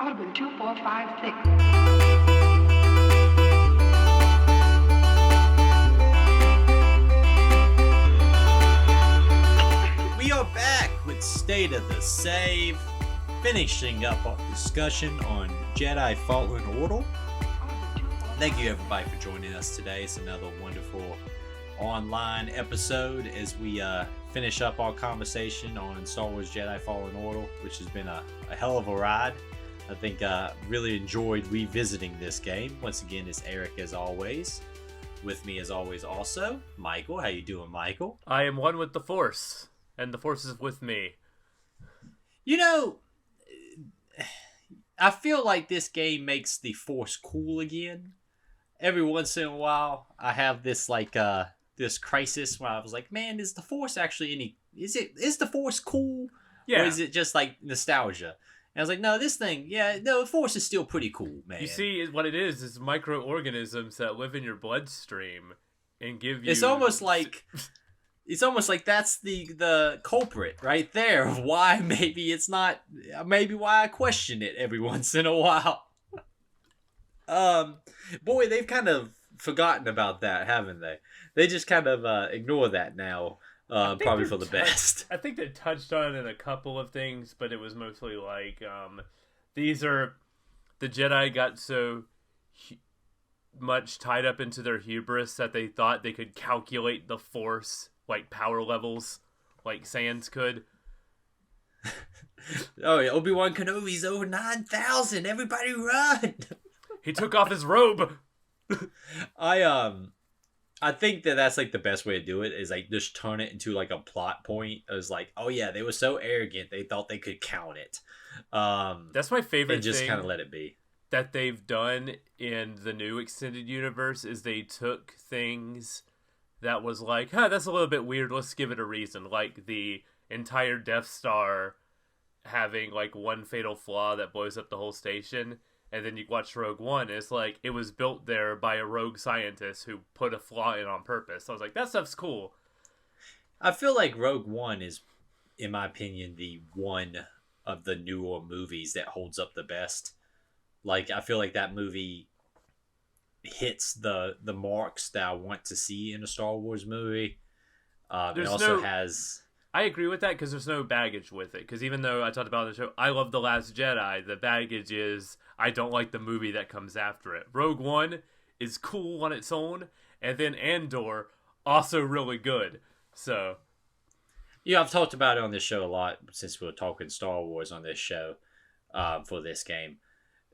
Audubon 2456. We are back with State of the Save, finishing up our discussion on Jedi Fallen Order. Thank you everybody for joining us today. It's another wonderful online episode as we finish up our conversation on Star Wars Jedi Fallen Order, which has been a hell of a ride. I think really enjoyed revisiting this game. Once again, it's Eric as always. With me as always also, Michael. How you doing, Michael? I am one with the Force, and the Force is with me. You know, I feel like this game makes the Force cool again. Every once in a while, I have this this crisis where I was like, man, is the Force actually any? Is the Force cool? Yeah. Or is it just like nostalgia? And I was like, no, this thing, the Force is still pretty cool, man. You see, what it is microorganisms that live in your bloodstream and give you. It's almost like that's the culprit right there of why maybe it's not. Maybe why I question it every once in a while. Boy, they've kind of forgotten about that, haven't they? They just kind of ignore that now. Probably for the best. I think they touched on it in a couple of things, but it was mostly like, these are... The Jedi got so much tied up into their hubris that they thought they could calculate the Force, like, power levels, like Sans could. Oh, yeah, Obi-Wan Kenobi's over 9,000! Everybody run! He took off his robe! I think that's like the best way to do it is like just turn it into like a plot point. It was like, oh yeah, they were so arrogant they thought they could count it. That's my favorite and just thing kind of let it be. That they've done in the new extended universe is they took things that was like, that's a little bit weird, let's give it a reason. Like the entire Death Star having like one fatal flaw that blows up the whole station. And then you watch Rogue One, it's like, it was built there by a rogue scientist who put a flaw in on purpose. So I was like, that stuff's cool. I feel like Rogue One is, in my opinion, the one of the newer movies that holds up the best. Like, I feel like that movie hits the marks that I want to see in a Star Wars movie. It also has... I agree with that because there's no baggage with it. Because even though I talked about the show, I love The Last Jedi, the baggage is I don't like the movie that comes after it. Rogue One is cool on its own, and then Andor, also really good. So, yeah, I've talked about it on this show a lot since we were talking Star Wars on this show for this game.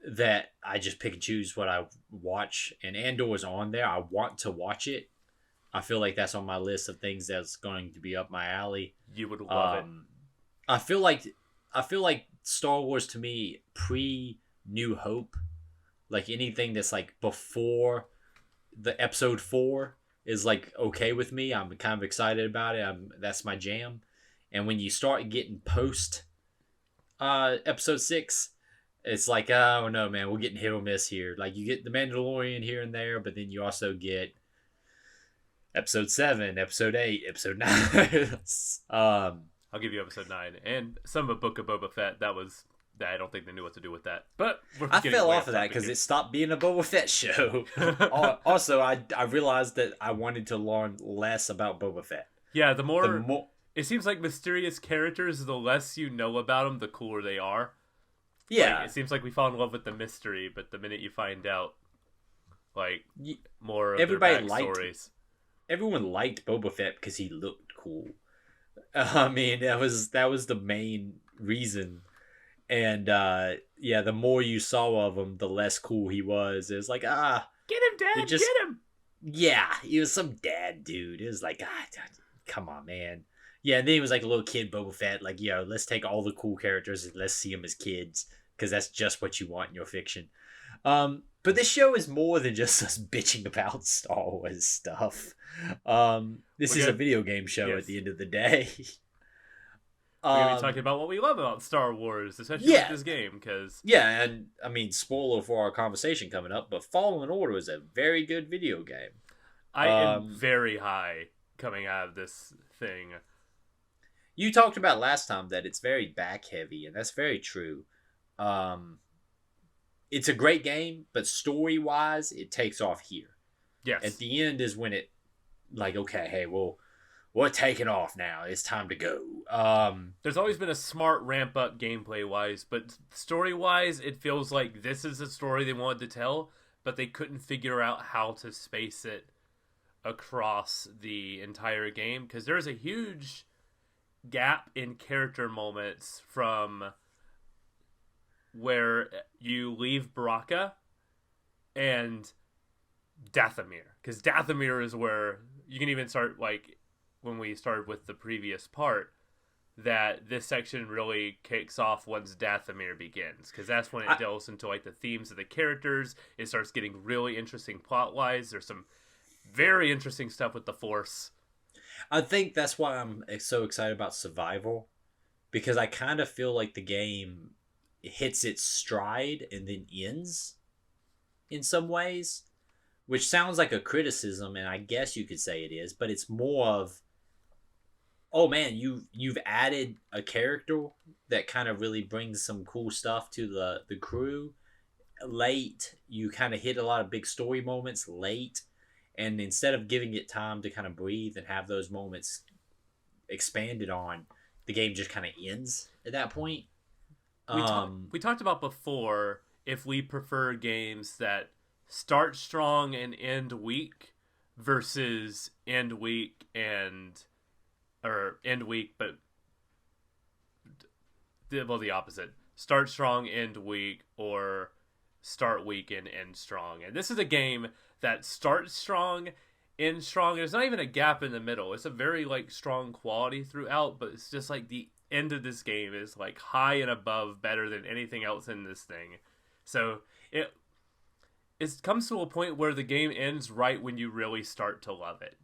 That I just pick and choose what I watch, and Andor is on there. I want to watch it. I feel like that's on my list of things that's going to be up my alley. You would love it. I feel like Star Wars to me pre New Hope, like anything that's like before the episode 4 is like okay with me. I'm kind of excited about it. That's my jam. And when you start getting post episode 6, it's like, oh no, man, we're getting hit or miss here. Like you get the Mandalorian here and there, but then you also get Episode 7, Episode 8, Episode 9. I'll give you Episode 9. And some of Book of Boba Fett, I don't think they knew what to do with that. But I fell off of that because it stopped being a Boba Fett show. Also, I realized that I wanted to learn less about Boba Fett. Yeah, the more it seems like mysterious characters, the less you know about them, the cooler they are. Yeah. Like, it seems like we fall in love with the mystery, but the minute you find out, like, more of everybody their backstories. Everyone liked Boba Fett because he looked cool. I mean, that was the main reason. And the more you saw of him, the less cool he was. It was like, get him, Dad, get him. Yeah, he was some dad dude. It was like, come on, man. Yeah, and then he was like a little kid Boba Fett. Like, let's take all the cool characters and let's see them as kids because that's just what you want in your fiction. But this show is more than just us bitching about Star Wars stuff. This is a video game show at the end of the day. We're going to be talking about what we love about Star Wars, especially with this game. Yeah, and I mean, spoiler for our conversation coming up, but Fallen Order is a very good video game. I am very high coming out of this thing. You talked about last time that it's very back heavy, and that's very true. it's a great game, but story-wise, it takes off here. Yes. At the end is when it, like, okay, hey, well, we're taking off now. It's time to go. There's always been a smart ramp up gameplay wise, but story wise, it feels like this is a story they wanted to tell, but they couldn't figure out how to space it across the entire game because there's a huge gap in character moments from where you leave Baraka and Dathomir, because Dathomir is where you can even start, like when we started with the previous part, that this section really kicks off once Dathomir begins, because that's when it delves into like the themes of the characters. It starts getting really interesting plot wise. There's some very interesting stuff with the Force. I think that's why I'm so excited about Survival, because I kind of feel like the game hits its stride and then ends in some ways, which sounds like a criticism, and I guess you could say it is, but it's more of, oh man, you've added a character that kind of really brings some cool stuff to the crew late. You kind of hit a lot of big story moments late, and instead of giving it time to kind of breathe and have those moments expanded on, the game just kind of ends at that point. We talked about before if we prefer games that start strong and end weak versus end weak but the opposite. Start strong, end weak, or start weak and end strong. And this is a game that starts strong, ends strong. There's not even a gap in the middle. It's a very like strong quality throughout, but it's just like the end of this game is like high and above better than anything else in this thing. So it comes to a point where the game ends right when you really start to love it.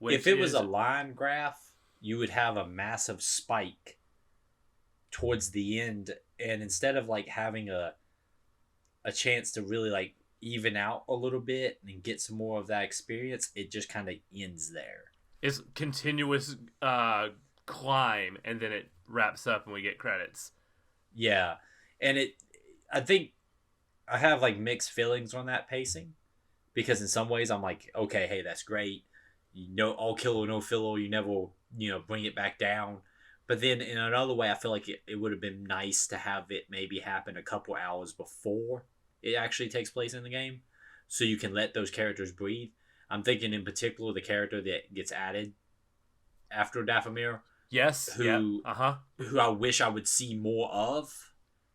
If it was a line graph, you would have a massive spike towards the end, and instead of like having a chance to really like even out a little bit and get some more of that experience, it just kind of ends there. It's continuous climb, and then it wraps up and we get credits. Yeah, and I think I have like mixed feelings on that pacing, because in some ways I'm like, okay, hey, that's great, all kill or no filler, you never bring it back down. But then in another way, I feel like it would have been nice to have it maybe happen a couple hours before it actually takes place in the game, so you can let those characters breathe. I'm thinking in particular the character that gets added after Dathomir. Yes. Who I wish I would see more of,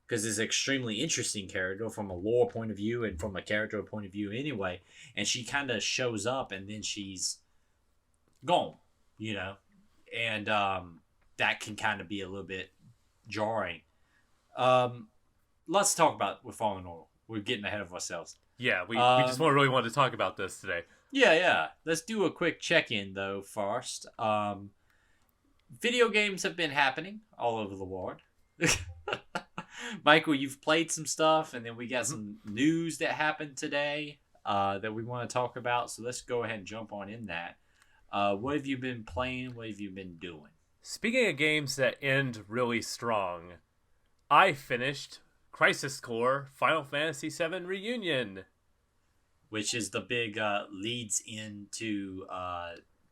because it's an extremely interesting character from a lore point of view and from a character point of view anyway. And she kind of shows up and then she's gone, and that can kind of be a little bit jarring. Let's talk about with Fallen Order. We're getting ahead of ourselves. Yeah, we just really wanted to talk about this today. Yeah. Let's do a quick check-in, though, first. Video games have been happening all over the world. Michael, you've played some stuff, and then we got some news that happened today that we want to talk about. So let's go ahead and jump on in that. What have you been playing? What have you been doing? Speaking of games that end really strong, I finished Crisis Core Final Fantasy VII Reunion, which is the big leads into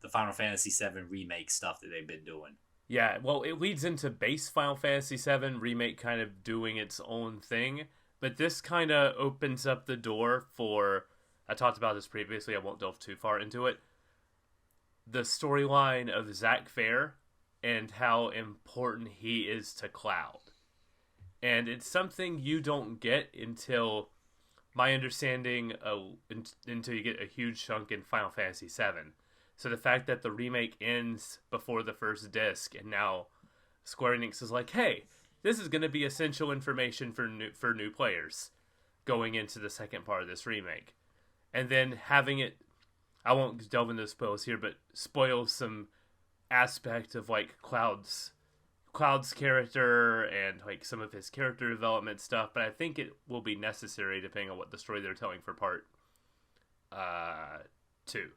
the Final Fantasy VII remake stuff that they've been doing. Yeah, well, it leads into base Final Fantasy VII remake kind of doing its own thing, but this kind of opens up the door for, I talked about this previously, I won't delve too far into it, the storyline of Zack Fair and how important he is to Cloud. And it's something you don't get until, my understanding, until you get a huge chunk in Final Fantasy VII. So the fact that the remake ends before the first disc, and now Square Enix is like, hey, this is going to be essential information for new players going into the second part of this remake. And then having it, I won't delve into spoils here, but spoil some aspect of like Cloud's character and like some of his character development stuff, but I think it will be necessary depending on what the story they're telling for part 2.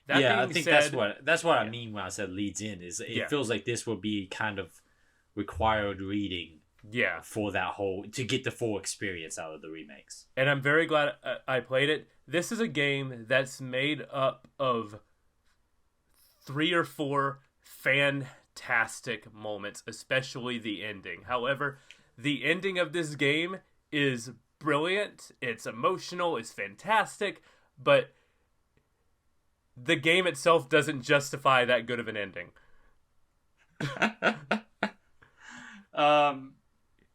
I think that's what I mean when I said leads in. It feels like this will be kind of required reading Yeah. for that whole to get the full experience out of the remakes. And I'm very glad I played it. This is a game that's made up of 3 or 4 fantastic moments, especially the ending. However, the ending of this game is brilliant. It's emotional. It's fantastic. But the game itself doesn't justify that good of an ending.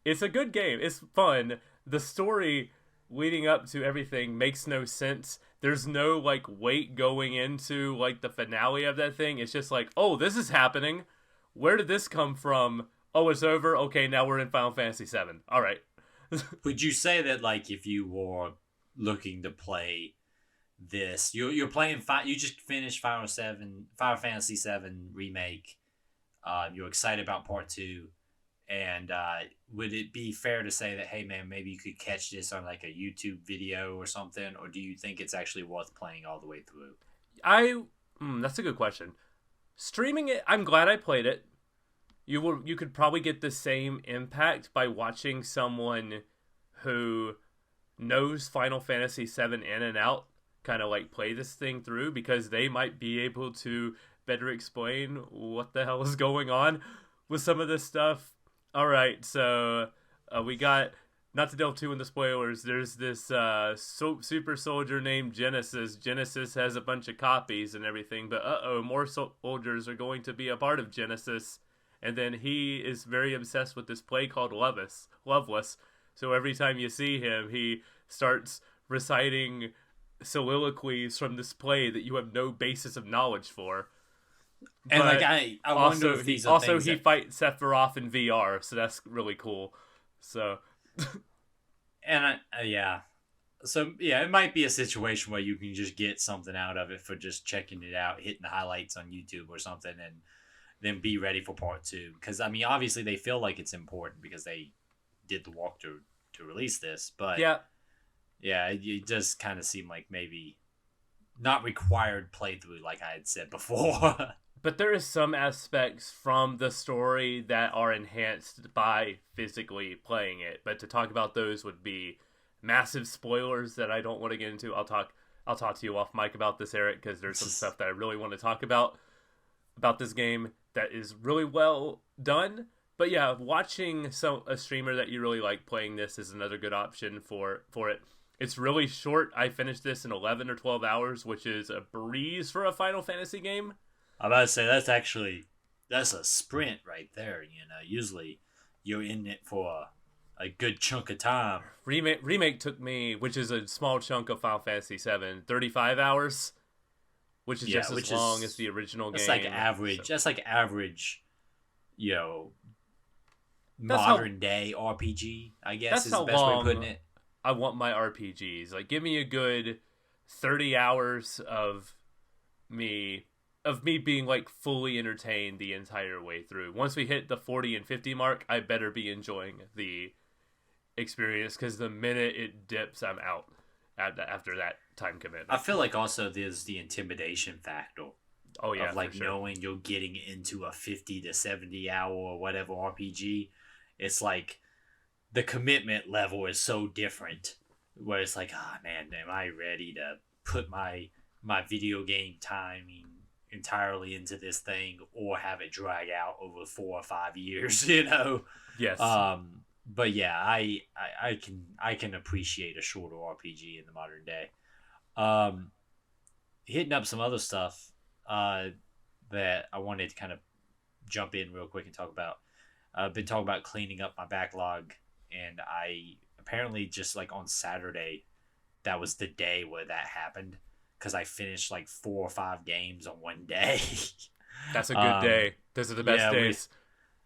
It's a good game. It's fun. The story leading up to everything makes no sense. There's no like weight going into like the finale of that thing. It's just like, oh, this is happening. Where did this come from? Oh, it's over. Okay, now we're in Final Fantasy VII. All right. Would you say that like if you were looking to play this, you're playing you just finished Final Fantasy VII remake. You're excited about part 2. And would it be fair to say that, hey, man, maybe you could catch this on like a YouTube video or something? Or do you think it's actually worth playing all the way through? That's a good question. Streaming it, I'm glad I played it. You could probably get the same impact by watching someone who knows Final Fantasy VII in and out kind of like play this thing through, because they might be able to better explain what the hell is going on with some of this stuff. All right, so we got, not to delve too into spoilers, there's this super soldier named Genesis. Genesis has a bunch of copies and everything, but more soldiers are going to be a part of Genesis. And then he is very obsessed with this play called Loveless. So every time you see him, he starts reciting soliloquies from this play that you have no basis of knowledge for. And but like I wonder if these are things he fights Sephiroth in VR, so that's really cool. So, and yeah, so yeah, it might be a situation where you can just get something out of it for just checking it out, hitting the highlights on YouTube or something, and then be ready for part 2. Because I mean, obviously they feel like it's important because they did the walk to release this, but yeah, it does kind of seem like maybe not required playthrough, like I had said before. But there is some aspects from the story that are enhanced by physically playing it. But to talk about those would be massive spoilers that I don't want to get into. I'll talk to you off mic about this, Eric, because there's some stuff that I really want to talk about this game that is really well done. But yeah, watching a streamer that you really like playing this is another good option for it. It's really short. I finished this in 11 or 12 hours, which is a breeze for a Final Fantasy game. I'm about to say that's a sprint right there. You know, usually you're in it for a good chunk of time. Remake took me, which is a small chunk of Final Fantasy VII, 35 hours, which is just as long as the original game. That's like average. So. That's like average. You know, modern day RPG. I guess is the best way of putting it. I want my RPGs. Like, give me a good 30 hours of me being like fully entertained the entire way through. Once we hit the 40 and 50 mark, I better be enjoying the experience, because the minute it dips, I'm out after that time commitment. I feel like also there's the intimidation factor. Oh yeah, of like knowing you're getting into a 50 to 70 hour or whatever RPG. It's like the commitment level is so different, where it's like, man, am I ready to put my video game timing entirely into this thing, or have it drag out over 4 or 5 years, you know? Yes. But yeah, I can appreciate a shorter RPG in the modern day. Hitting up some other stuff that I wanted to kind of jump in real quick and talk about. I've been talking about cleaning up my backlog, and I apparently just like on Saturday, that was the day where that happened, because I finished like 4 or 5 games on one day. That's a good day. Those are the best days.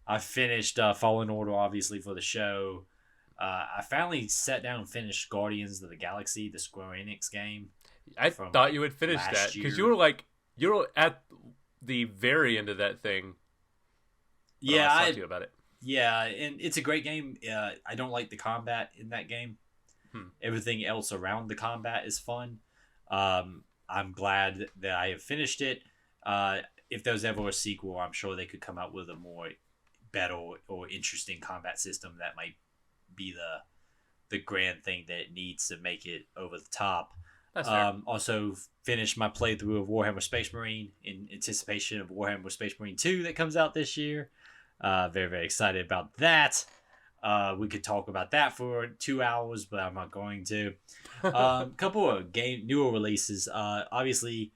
I finished Fallen Order, obviously, for the show. I finally sat down and finished Guardians of the Galaxy, the Square Enix game. I thought you would finish that, because you were at the very end of that thing. Yeah, I talked to you about it. Yeah, and it's a great game. I don't like the combat in that game. Everything else around the combat is fun. I'm glad that I have finished it. If there was ever a sequel, I'm sure they could come out with a more better or interesting combat system that might be the grand thing that it needs to make it over the top. That's fair. Also finished my playthrough of Warhammer Space Marine in anticipation of Warhammer Space Marine 2 that comes out this year. Very, very excited about that. We could talk about that for 2 hours, but I'm not going to. Couple of newer releases. Obviously,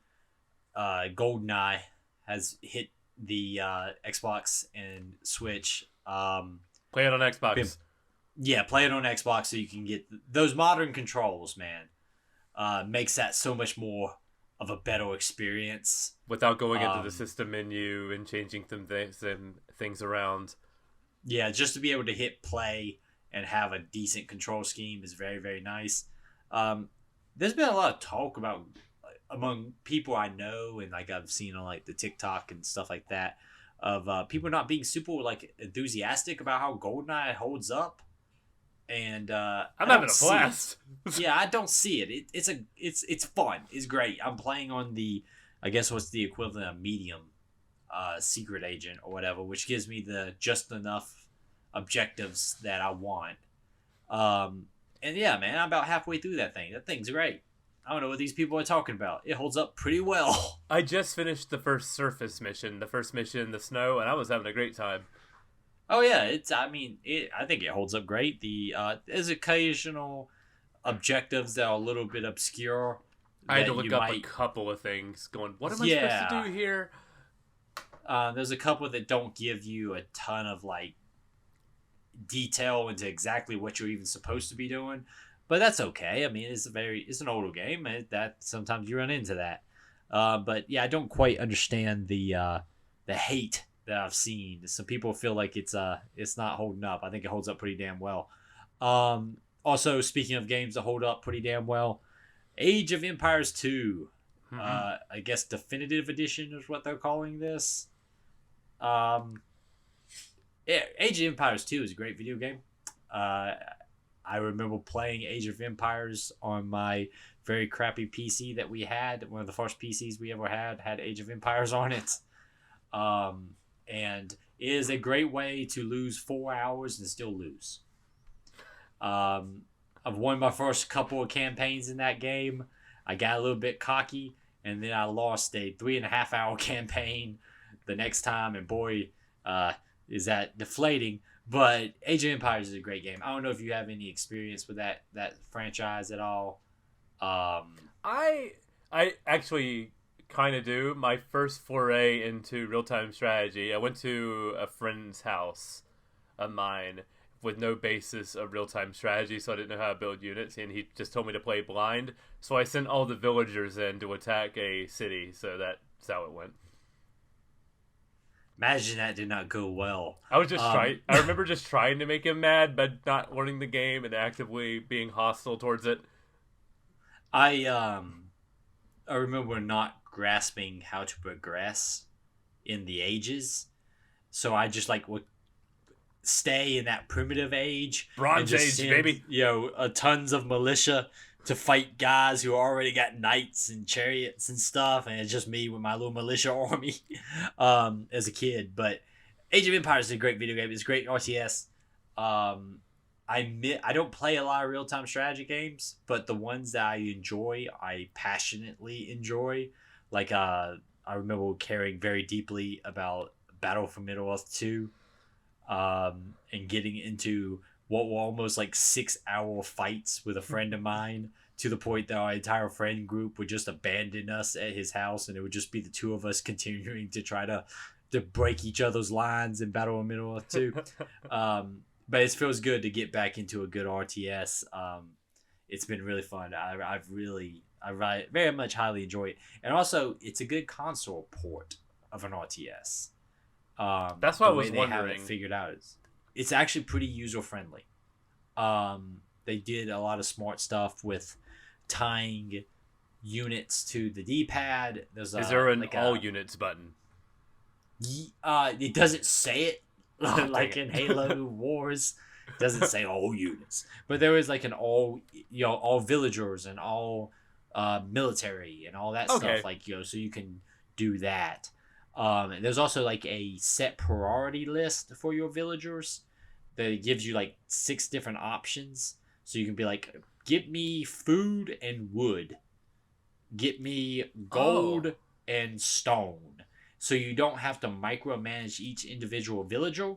Goldeneye has hit the Xbox and Switch. Play it on Xbox. Play it on Xbox so you can get those modern controls, man. Makes that so much more of a better experience. Without going into the system menu and changing some things around. Yeah, just to be able to hit play and have a decent control scheme is very, very nice. There's been a lot of talk about among people I know and like I've seen on like the TikTok and stuff like that of people not being super like enthusiastic about how Goldeneye holds up. And I'm having a blast. Yeah, I don't see it. It's fun. It's great. I'm playing on the, I guess what's the equivalent of medium secret agent or whatever, which gives me the just enough objectives that I want. And yeah, man, I'm about halfway through that thing. That thing's great. I don't know what these people are talking about. It holds up pretty well. I just finished the first surface mission, the first mission in the snow, and I was having a great time. Oh yeah, I think it holds up great. There's occasional objectives that are a little bit obscure. I had to look up a couple of things going, what am I supposed to do here? There's a couple that don't give you a ton of like detail into exactly what you're even supposed to be doing, but that's okay. I mean, it's an older game that sometimes you run into that. But yeah, I don't quite understand the hate that I've seen. Some people feel like it's not holding up. I think it holds up pretty damn well. Also, speaking of games that hold up pretty damn well, Age of Empires 2. I guess Definitive Edition is what they're calling this. Yeah, Age of Empires 2 is a great video game. I remember playing Age of Empires on my very crappy PC that we had. One of the first PCs we ever had Age of Empires on it. And it is a great way to lose 4 hours and still lose. I've won my first couple of campaigns in that game. I got a little bit cocky, and then I lost a 3.5 hour campaign the next time, and boy, is that deflating. But Age of Empires is a great game. I don't know if you have any experience with that franchise at all. I actually kind of do. My first foray into real-time strategy, I went to a friend's house of mine with no basis of real-time strategy, so I didn't know how to build units, and he just told me to play blind, so I sent all the villagers in to attack a city, so that's how it went. Imagine that did not go well. I was just trying. I remember just trying to make him mad, but not learning the game and actively being hostile towards it. I remember not grasping how to progress in the ages, so I just like would stay in that primitive age, Bronze Age, send, baby. Tons of militia to fight guys who already got knights and chariots and stuff, and it's just me with my little militia army as a kid. But Age of Empires is a great video game. It's a great RTS. I don't play a lot of real-time strategy games, but the ones that I enjoy, I passionately enjoy. Like, I remember caring very deeply about Battle for Middle-earth 2, and getting into what were almost like 6-hour fights with a friend of mine, to the point that our entire friend group would just abandon us at his house, and it would just be the two of us continuing to try to break each other's lines in Battle of Middle-earth 2. But it feels good to get back into a good RTS. It's been really fun. I very much highly enjoy it. And also, it's a good console port of an RTS. That's what I was wondering. Have it figured out it's actually pretty user friendly. They did a lot of smart stuff with tying units to the D-pad. Is there an all units button? It doesn't say it like in Halo Wars. It doesn't say all units, but there is like an all villagers and all military and all that stuff. Like so you can do that. And there's also like a set priority list for your villagers that gives you like 6 different options. So you can be like, get me food and wood, get me gold and stone. So you don't have to micromanage each individual villager.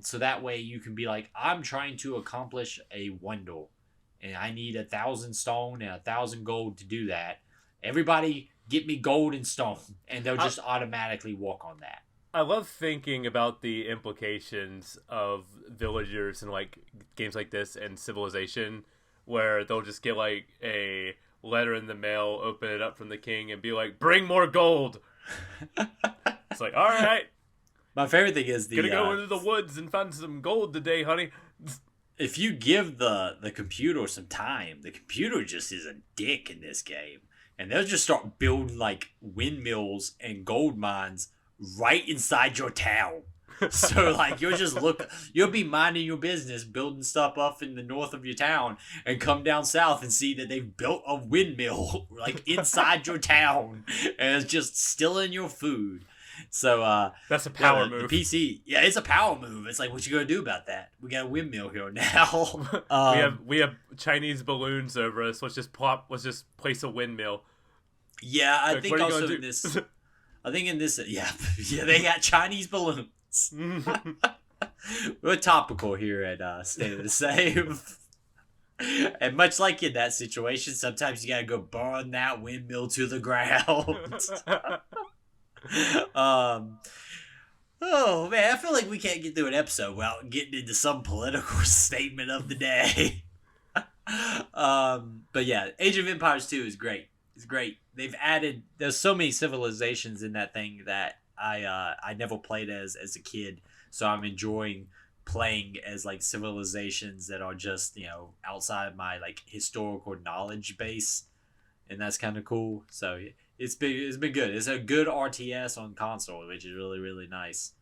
So that way you can be like, I'm trying to accomplish a wonder, and I need 1,000 stone and 1,000 gold to do that. Everybody get me gold and stone, and they'll just automatically walk on that. I love thinking about the implications of villagers in like games like this and Civilization, where they'll just get like a letter in the mail, open it up from the king, and be like, "Bring more gold." It's like, all right. My favorite thing is gonna go into the woods and find some gold today, honey. If you give the computer some time, the computer just is a dick in this game, and they'll just start building like windmills and gold mines right inside your town. So like you'll be minding your business, building stuff up in the north of your town, and come down south and see that they've built a windmill like inside your town, and it's just stealing your food. So that's a power move. The PC, yeah, it's a power move. It's like, what you gonna do about that? We got a windmill here now. we have Chinese balloons over us. Let's just place a windmill. Yeah, I think also in this. I think in this, yeah, they got Chinese balloons. We're topical here at State of the Save. And much like in that situation, sometimes you gotta go burn that windmill to the ground. Oh man, I feel like we can't get through an episode without getting into some political statement of the day. But yeah, Age of Empires 2 is great. It's great. There's so many civilizations in that thing that I never played as a kid, so I'm enjoying playing as like civilizations that are just, outside my like historical knowledge base, and that's kind of cool. So it's been good. It's a good RTS on console, which is really, really nice.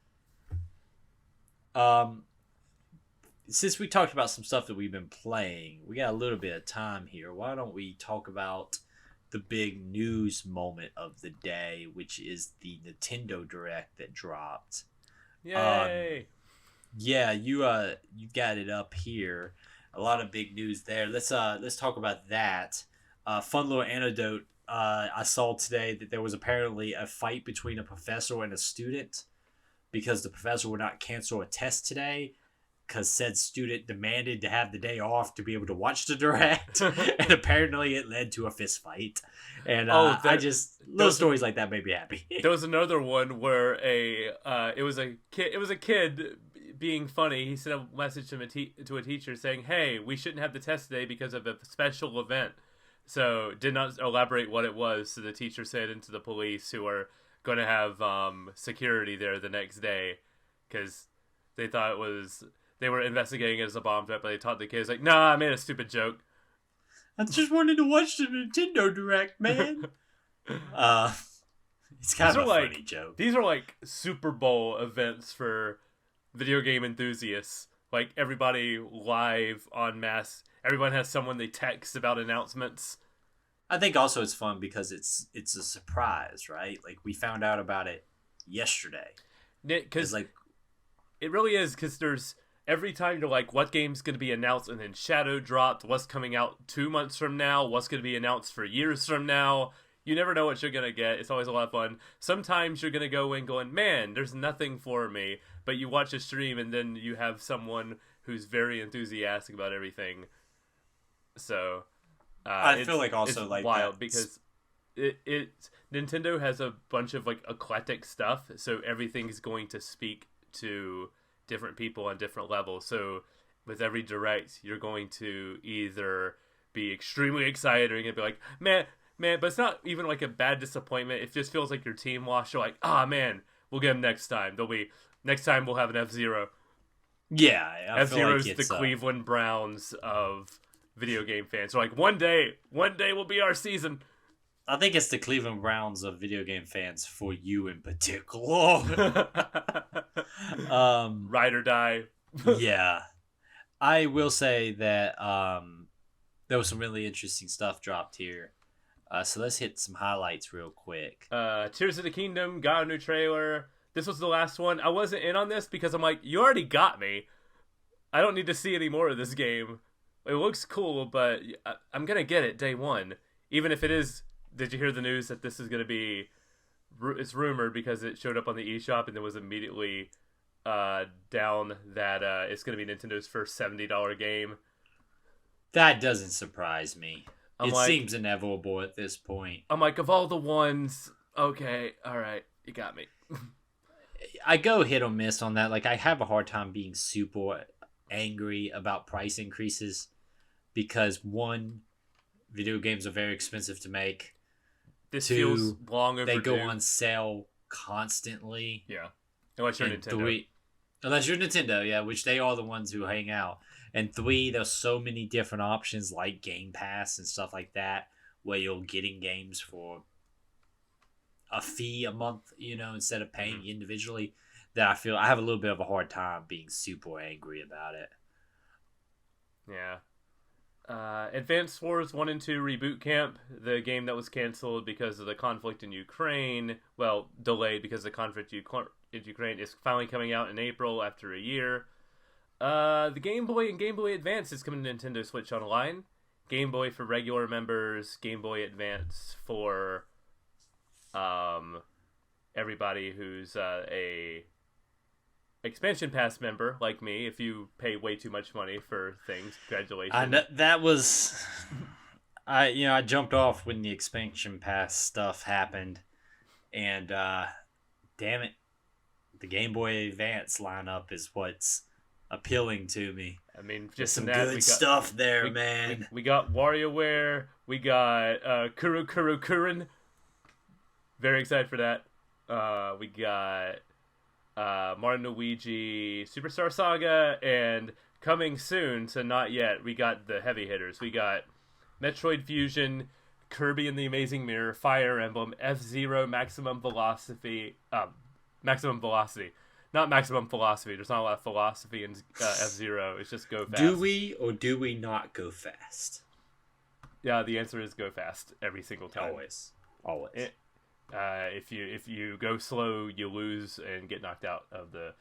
Since we talked about some stuff that we've been playing, we got a little bit of time here. Why don't we talk about the big news moment of the day, which is the Nintendo Direct that dropped. Yay! Yeah, you got it up here. A lot of big news there. Let's talk about that. Fun little anecdote. I saw today that there was apparently a fight between a professor and a student because the professor would not cancel a test today because said student demanded to have the day off to be able to watch the Direct, and apparently it led to a fist fight. And little stories like that made me happy. There was another one where it was a kid being funny. He sent a message to a teacher saying, "Hey, we shouldn't have the test today because of a special event." So did not elaborate what it was. So the teacher said into the police, who are going to have security there the next day, because they thought they were investigating it as a bomb threat, but they taught the kids like, "Nah, I made a stupid joke. I just wanted to watch the Nintendo Direct, man." It's kind of a funny joke. These are like Super Bowl events for video game enthusiasts. Like everybody live en masse. Everyone has someone they text about announcements. I think also it's fun because it's a surprise, right? Like we found out about it yesterday. Because like it really is, because there's every time you're like, what game's going to be announced, and then Shadow dropped, what's coming out 2 months from now, what's going to be announced for years from now. You never know what you're going to get. It's always a lot of fun. Sometimes you're going to go in going, man, there's nothing for me. But you watch a stream and then you have someone who's very enthusiastic about everything. So I feel like also it's like wild because Nintendo has a bunch of like eclectic stuff. So everything's going to speak to different people on different levels. So with every Direct, you're going to either be extremely excited or you're going to be like, man, but it's not even like a bad disappointment. It just feels like your team lost. You're like, man, we'll get them next time. Next time we'll have an F-Zero. Yeah, F-Zero's the Cleveland Browns of video game fans. So like one day will be our season. I think it's the Cleveland Browns of video game fans for you in particular. Ride or die. Yeah. I will say that there was some really interesting stuff dropped here. So let's hit some highlights real quick. Tears of the Kingdom got a new trailer. This was the last one. I wasn't in on this because I'm like, you already got me. I don't need to see any more of this game. It looks cool, but I'm going to get it day one. Even if it is... Did you hear the news that this is going to be... It's rumored because it showed up on the eShop and then was immediately down that it's going to be Nintendo's first $70 game. That doesn't surprise me. It like, seems inevitable at this point. I'm like, of all the ones, okay, all right, you got me. I go hit or miss on that. Like, I have a hard time being super angry about price increases because, one, video games are very expensive to make. This Two, feels long overdue. They go on sale constantly. Yeah. Unless you're Nintendo. Unless you're Nintendo, yeah, which they are the ones who hang out. And three, there's so many different options like Game Pass and stuff like that where you're getting games for a fee a month, instead of paying individually, that I feel I have a little bit of a hard time being super angry about it. Yeah. Advanced Wars 1 and 2 Reboot Camp, the game that was canceled because of the conflict in Ukraine, well, delayed because of the conflict in Ukraine, is finally coming out in April after a year. The Game Boy and Game Boy Advance is coming to Nintendo Switch Online. Game Boy for regular members, Game Boy Advance for everybody who's a expansion pass member like me. If you pay way too much money for things, congratulations. That was I jumped off when the expansion pass stuff happened, and damn it, the Game Boy Advance lineup is what's appealing to me. I mean, just some that, good stuff there, man. We got WarioWare. We got Kuru Kurin. Very excited for that. We got Mario & Luigi Superstar Saga, and coming soon, so not yet, we got the heavy hitters. We got Metroid Fusion, Kirby and the Amazing Mirror, Fire Emblem, F-Zero, Maximum Velocity. Not Maximum Philosophy. There's not a lot of philosophy in F-Zero. It's just go fast. Do we or do we not go fast? Yeah, the answer is go fast every single time. Always. If you go slow, you lose and get knocked out of the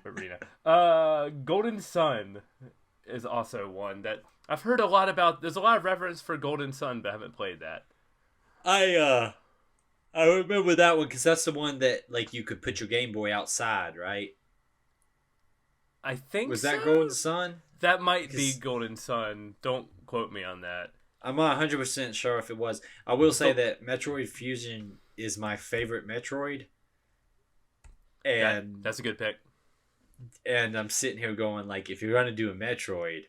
arena. Golden Sun is also one that I've heard a lot about. There's a lot of reference for Golden Sun, but I haven't played that. I remember that one because that's the one that like you could put your Game Boy outside, right? I think was so? that Golden Sun? That might be Golden Sun. Don't quote me on that. I'm not 100% sure if it was. I will say that Metroid Fusion is my favorite Metroid. And that's a good pick. And I'm sitting here going, like, if you're going to do a Metroid,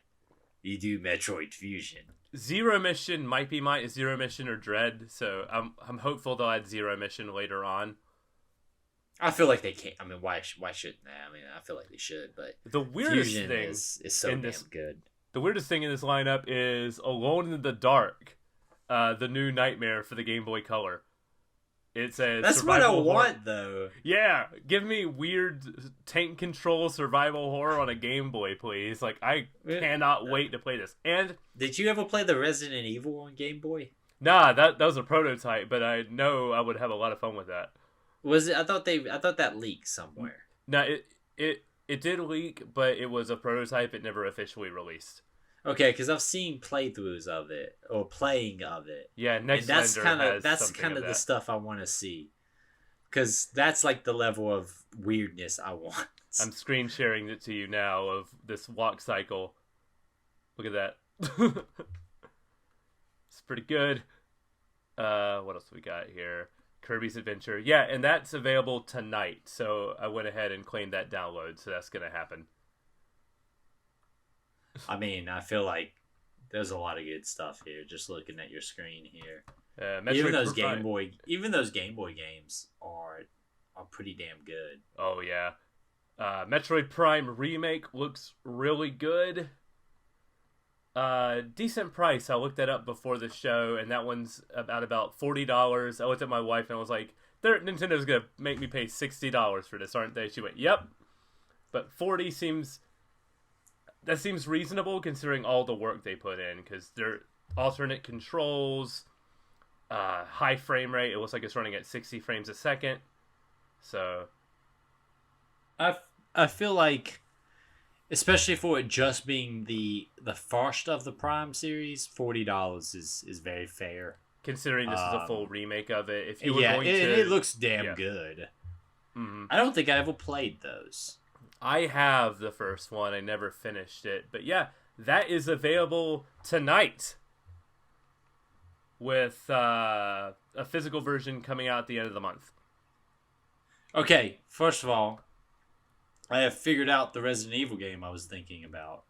you do Metroid Fusion. Zero Mission might be my Zero Mission or Dread, so I'm hopeful they'll add Zero Mission later on. I feel like they can't. I mean, why shouldn't they? I mean, I feel like they should, but the weirdest Fusion thing is so damn good. The weirdest thing in this lineup is Alone in the Dark, the new Nightmare for the Game Boy Color. It says that's what I want, though. Yeah, give me weird tank control survival horror on a Game Boy, please. Like, I cannot wait to play this. And did you ever play the Resident Evil on Game Boy? Nah, that was a prototype, but I know I would have a lot of fun with that. Was it? I thought that leaked somewhere. No, it did leak, but it was a prototype. It never officially released. Okay, because I've seen playthroughs of it or playing of it. Yeah, that's kind of the stuff I want to see, because that's like the level of weirdness I want. I'm screen sharing it to you now of this walk cycle. Look at that. It's pretty good. What else we got here? Kirby's Adventure. Yeah, and that's available tonight. So I went ahead and claimed that download. So that's going to happen. I mean, I feel like there's a lot of good stuff here. Just looking at your screen here. Even those Game Boy games are pretty damn good. Oh, yeah. Metroid Prime Remake looks really good. Decent price. I looked that up before the show, and that one's about $40. I looked at my wife and I was like, Nintendo's gonna make me pay $60 for this, aren't they? She went, yep. But 40 seems reasonable considering all the work they put in, because they're alternate controls, high frame rate. It looks like it's running at 60 frames a second. So I feel like, especially for it just being the first of the Prime series, $40 is very fair. considering this is a full remake of it, if you were going to, it looks damn good. Mm-hmm. I don't think I ever played those. I have the first one. I never finished it, but yeah, that is available tonight, with a physical version coming out at the end of the month. Okay, first of all, I have figured out the Resident Evil game I was thinking about.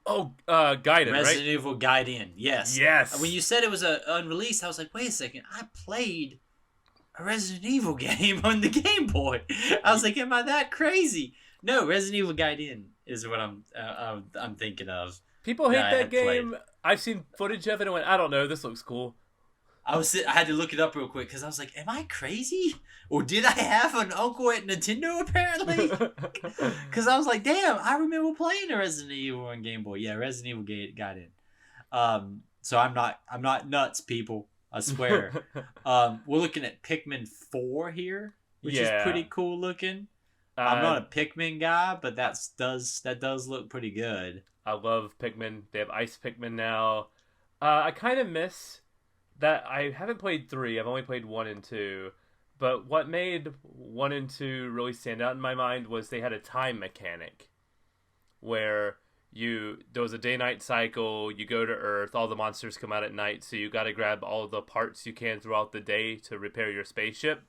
Oh, Gaiden, Resident right? Evil Gaiden, yes. Yes. When you said it was unreleased, I was like, wait a second, I played a Resident Evil game on the Game Boy. I was like, am I that crazy? No, Resident Evil Gaiden is what I'm thinking of. People hate that game. I've seen footage of it and went, I don't know, this looks cool. I had to look it up real quick because I was like, am I crazy? Or did I have an uncle at Nintendo apparently? Because I was like, damn, I remember playing a Resident Evil on Game Boy. Yeah, Resident Evil Gaiden. So I'm not nuts, people. I swear. We're looking at Pikmin 4 here, which is pretty cool looking. I'm not a Pikmin guy, but that does look pretty good. I love Pikmin. They have Ice Pikmin now. I kind of miss that. I haven't played 3. I've only played 1 and 2. But what made 1 and 2 really stand out in my mind was they had a time mechanic where there was a day-night cycle, you go to Earth, all the monsters come out at night, so you got to grab all the parts you can throughout the day to repair your spaceship.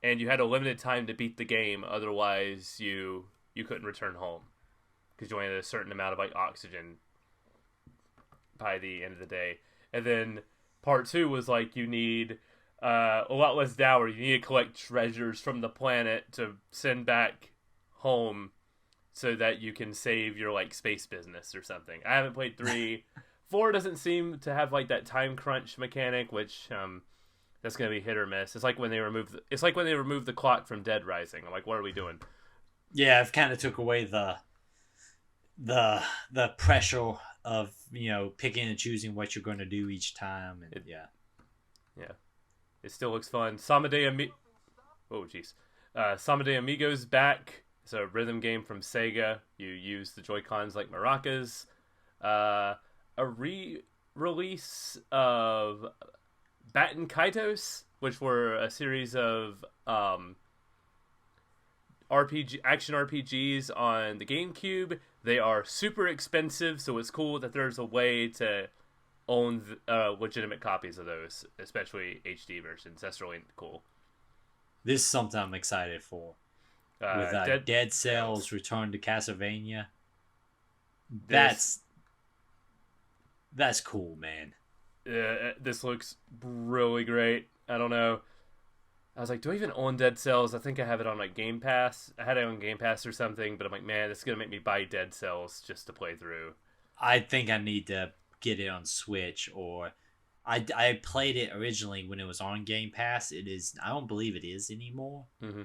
And you had a limited time to beat the game, otherwise you couldn't return home. Because you only had a certain amount of oxygen by the end of the day. And then part 2 was you need a lot less dower. You need to collect treasures from the planet to send back home so that you can save your space business or something. I haven't played 3. 4 doesn't seem to have that time crunch mechanic, which that's gonna be hit or miss. It's like when they removed the clock from Dead Rising. I'm like, what are we doing? Yeah, it kind of took away the pressure of picking and choosing what you're going to do each time, and yeah, it still looks fun. Samade Amigo's back. It's a rhythm game from Sega. You use the Joy-Cons like maracas. A re-release of Batten Kaitos, which were a series of action RPGs on the GameCube. They are super expensive, so it's cool that there's a way to own legitimate copies of those, especially HD versions. That's really cool. This is something I'm excited for. With Dead Cells Return to Castlevania. That's cool, man. This looks really great. I don't know. I was like, do I even own Dead Cells? I think I have it on Game Pass. I had it on Game Pass or something, but I'm like, man, it's going to make me buy Dead Cells just to play through. I think I need to get it on Switch, or I played it originally when it was on Game Pass. It is, I don't believe it is anymore. Mm-hmm.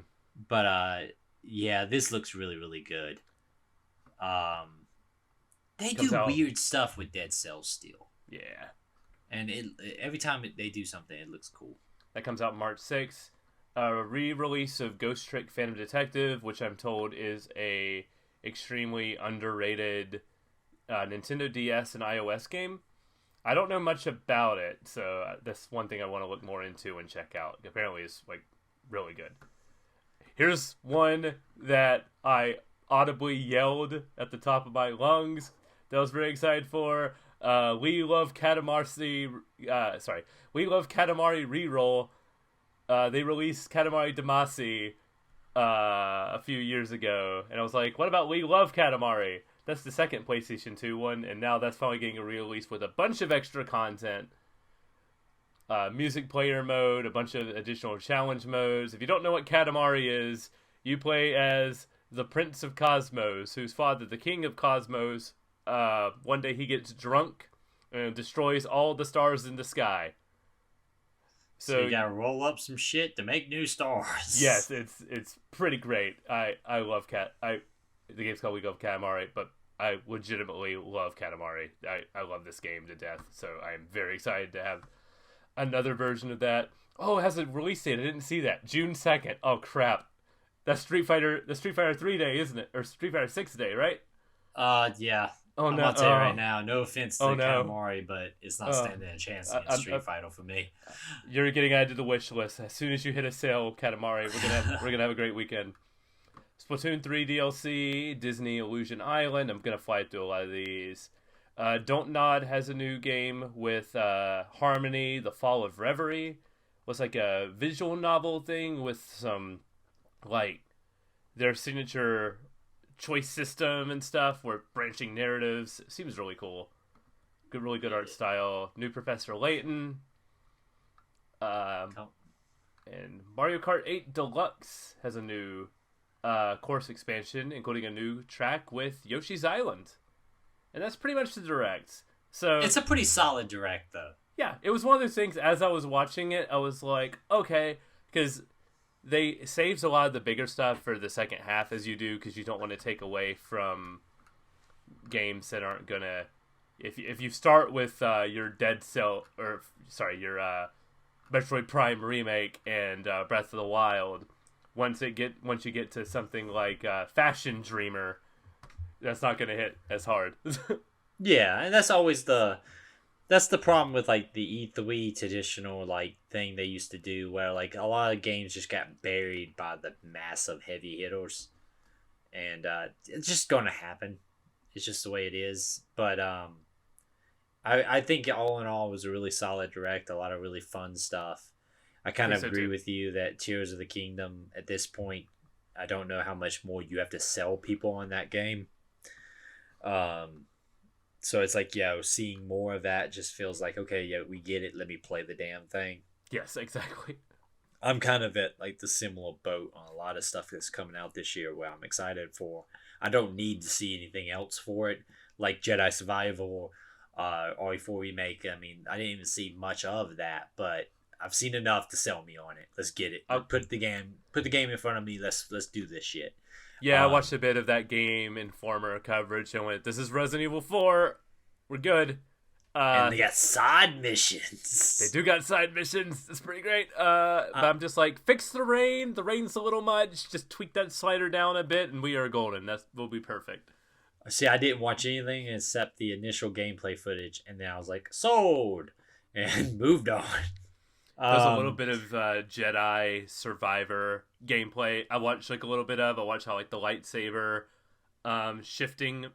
But yeah, this looks really, really good. They do weird stuff with Dead Cells still. Yeah. And every time they do something, it looks cool. That comes out March 6th. A re-release of Ghost Trick Phantom Detective, which I'm told is a extremely underrated Nintendo DS and iOS game. I don't know much about it, so that's one thing I want to look more into and check out. Apparently it's really good. Here's one that I audibly yelled at the top of my lungs that I was very excited for. We Love Katamari Reroll. They released Katamari Damacy a few years ago, and I was like, what about We Love Katamari? That's the second PlayStation 2 one, and now that's finally getting a re-release with a bunch of extra content. Music player mode, a bunch of additional challenge modes. If you don't know what Katamari is, you play as the Prince of Cosmos, whose father, the King of Cosmos, one day he gets drunk and destroys all the stars in the sky. So you gotta roll up some shit to make new stars. Yes, it's pretty great. I love the game's called We Love Katamari, but I legitimately love Katamari. I love this game to death, so I am very excited to have another version of that. Oh, it has a release date. I didn't see that. June 2nd. Oh crap. That's the Street Fighter 3 day, isn't it? Or Street Fighter 6 day, right? Yeah. Oh I'm no. about to tell you right now, no offense to no. Katamari, but it's not standing a chance against Street Fighter for me. You're getting added to the wish list. As soon as you hit a sale, Katamari, we're gonna have a great weekend. Splatoon 3 DLC, Disney Illusion Island. I'm gonna fly through a lot of these. Don't Nod has a new game with Harmony, The Fall of Reverie. Looks like a visual novel thing with some, like, their signature choice system and stuff, where branching narratives. It seems really cool. Really good art style. New Professor Layton. And Mario Kart 8 Deluxe has a new course expansion, including a new track with Yoshi's Island. And that's pretty much the direct. So it's a pretty solid direct, though. Yeah, it was one of those things, as I was watching it, I was like, okay, because they saves a lot of the bigger stuff for the second half, as you do, because you don't want to take away from games that aren't gonna. If you start with your your Metroid Prime remake and Breath of the Wild, once you get to something like Fashion Dreamer, that's not gonna hit as hard. Yeah, and that's always that's the problem with, like, the E3 traditional, like, thing they used to do, where, like, a lot of games just got buried by the massive heavy hitters, and it's just going to happen. It's just the way it is. But I think all in all it was a really solid direct, a lot of really fun stuff. I kind of agree with you that Tears of the Kingdom, at this point, I don't know how much more you have to sell people on that game. So it's like, seeing more of that just feels like, okay, yeah, we get it. Let me play the damn thing. Yes, exactly. I'm kind of at, like, the similar boat on a lot of stuff that's coming out this year where I'm excited for. I don't need to see anything else for it. Like Jedi Survival, RE4 Remake. I mean, I didn't even see much of that, but I've seen enough to sell me on it. Let's get it. Put the game in front of me. Let's do this shit. Yeah, I watched a bit of that Game Informer coverage and went, this is Resident Evil 4. We're good. And they got side missions. They do got side missions. It's pretty great. But I'm just like, fix the rain. The rain's a little much. Just tweak that slider down a bit and we are golden. That will be perfect. See, I didn't watch anything except the initial gameplay footage. And then I was like, sold. And moved on. There's a little bit of Jedi Survivor gameplay. I watched like a little bit of. I watched how like the lightsaber shifting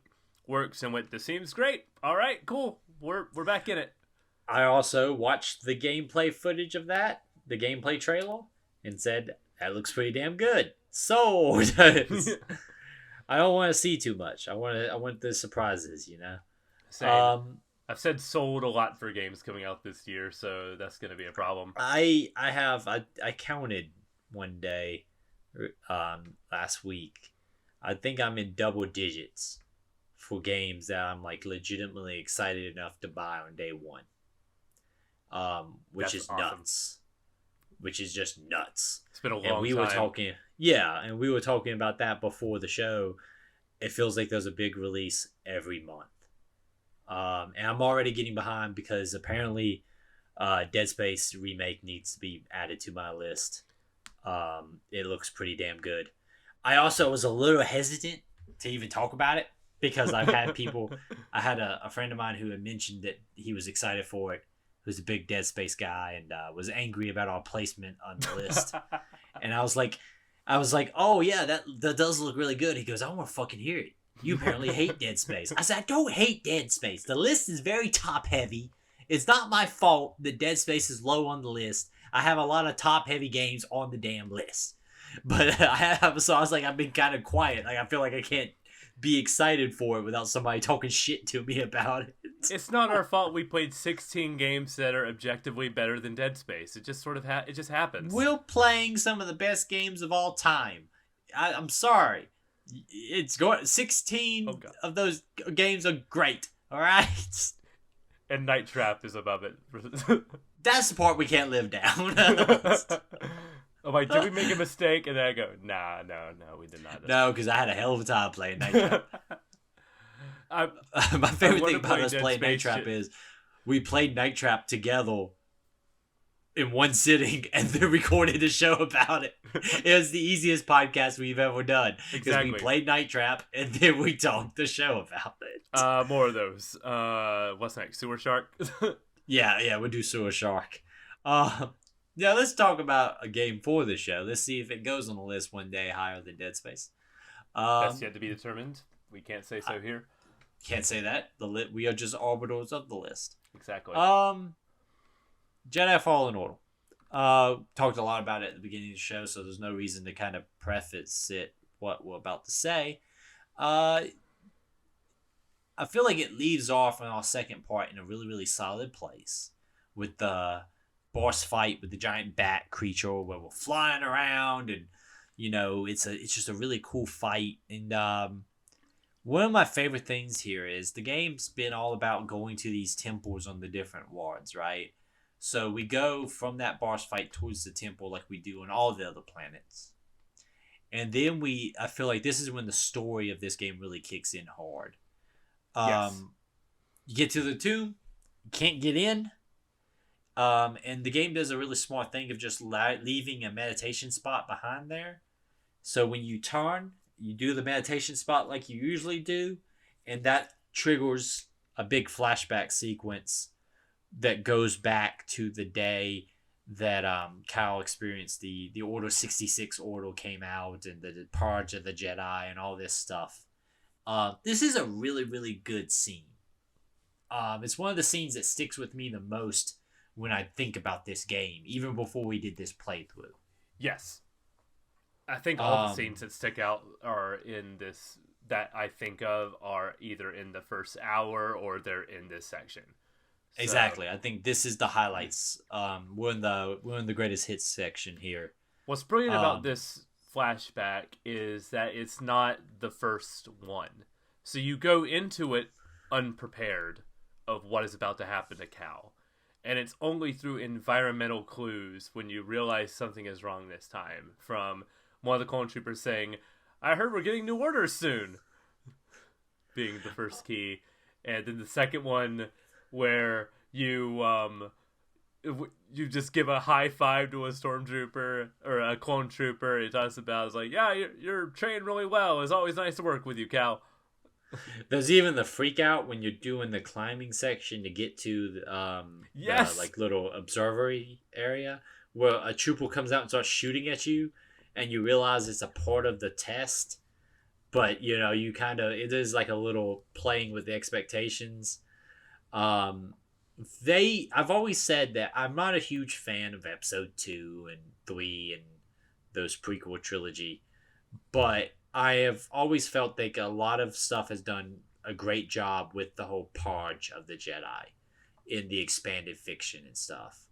works and went, this seems great. All right, cool. We're back in it. I also watched the gameplay footage of that, the gameplay trailer, and said, that looks pretty damn good. Sold. I don't want to see too much. I want the surprises, you know. Same. I've said sold a lot for games coming out this year, so that's going to be a problem. I counted one day last week. I think I'm in double digits for games that I'm, like, legitimately excited enough to buy on day one. Which is awesome. Nuts. Which is just nuts. It's been a long time. We were talking about that before the show. It feels like there's a big release every month. And I'm already getting behind because apparently Dead Space remake needs to be added to my list. It looks pretty damn good. I also was a little hesitant to even talk about it because I've had people. I had a friend of mine who had mentioned that he was excited for it, who's a big Dead Space guy, and was angry about our placement on the list. And I was like, oh yeah, that does look really good. He goes, I want to fucking hear it. You apparently hate Dead Space. I said, I don't hate Dead Space. The list is very top heavy. It's not my fault that Dead Space is low on the list. I have a lot of top heavy games on the damn list. But so I was like, I've been kind of quiet. Like, I feel like I can't be excited for it without somebody talking shit to me about it. It's not our fault we played 16 games that are objectively better than Dead Space. It just sort of it just happens. We're playing some of the best games of all time. I'm sorry. It's going 16 of those games are great. All right. And Night Trap is above it. That's the part we can't live down. I'm like, did we make a mistake? And then I go, no, we did not. No, because I had a hell of a time playing Night Trap. My favorite thing about us playing Night Trap is we played Night Trap together in one sitting and then recorded a show about it. It was the easiest podcast we've ever done. Because Exactly. we played Night Trap and then we talked the show about it. More of those. What's next? Sewer Shark? Yeah, we'll do Sewer Shark. Yeah, let's talk about a game for the show. Let's see if it goes on the list one day higher than Dead Space. That's yet to be determined. We can't say so here. Can't say that. We are just arbiters of the list. Exactly. Jedi Fallen Order. Talked a lot about it at the beginning of the show, so there's no reason to kind of preface it what we're about to say. I feel like it leaves off in our second part in a really, really solid place with the boss fight with the giant bat creature where we're flying around and it's just a really cool fight. And one of my favorite things here is the game's been all about going to these temples on the different wards, right? So we go from that boss fight towards the temple like we do on all the other planets. And then I feel like this is when the story of this game really kicks in hard. Yes. You get to the tomb, you can't get in. And the game does a really smart thing of just leaving a meditation spot behind there. So when you turn, you do the meditation spot like you usually do, and that triggers a big flashback sequence that goes back to the day that Cal experienced the Order 66 order came out and the purge of the Jedi and all this stuff. This is a really, really good scene. It's one of the scenes that sticks with me the most when I think about this game, even before we did this playthrough. Yes. I think all the scenes that stick out are in this, that I think of, are either in the first hour or they're in this section. So, exactly. I think this is the highlights. We're in the greatest hits section here. What's brilliant about this flashback is that it's not the first one. So you go into it unprepared of what is about to happen to Cal. And it's only through environmental clues when you realize something is wrong this time. From one of the clone troopers saying, "I heard we're getting new orders soon," being the first key. And then the second one where you just give a high five to a stormtrooper or a clone trooper. It talks about, it's like, "Yeah, you're trained really well. It's always nice to work with you, Cal." There's even the freak out when you're doing the climbing section to get to yes, the, like, little observatory area where a trooper comes out and starts shooting at you, and you realize it's a part of the test. But you kind of, it is like a little playing with the expectations. I've always said that I'm not a huge fan of episode 2 and 3 and those prequel trilogy, but I have always felt like a lot of stuff has done a great job with the whole purge of the Jedi in the expanded fiction and stuff.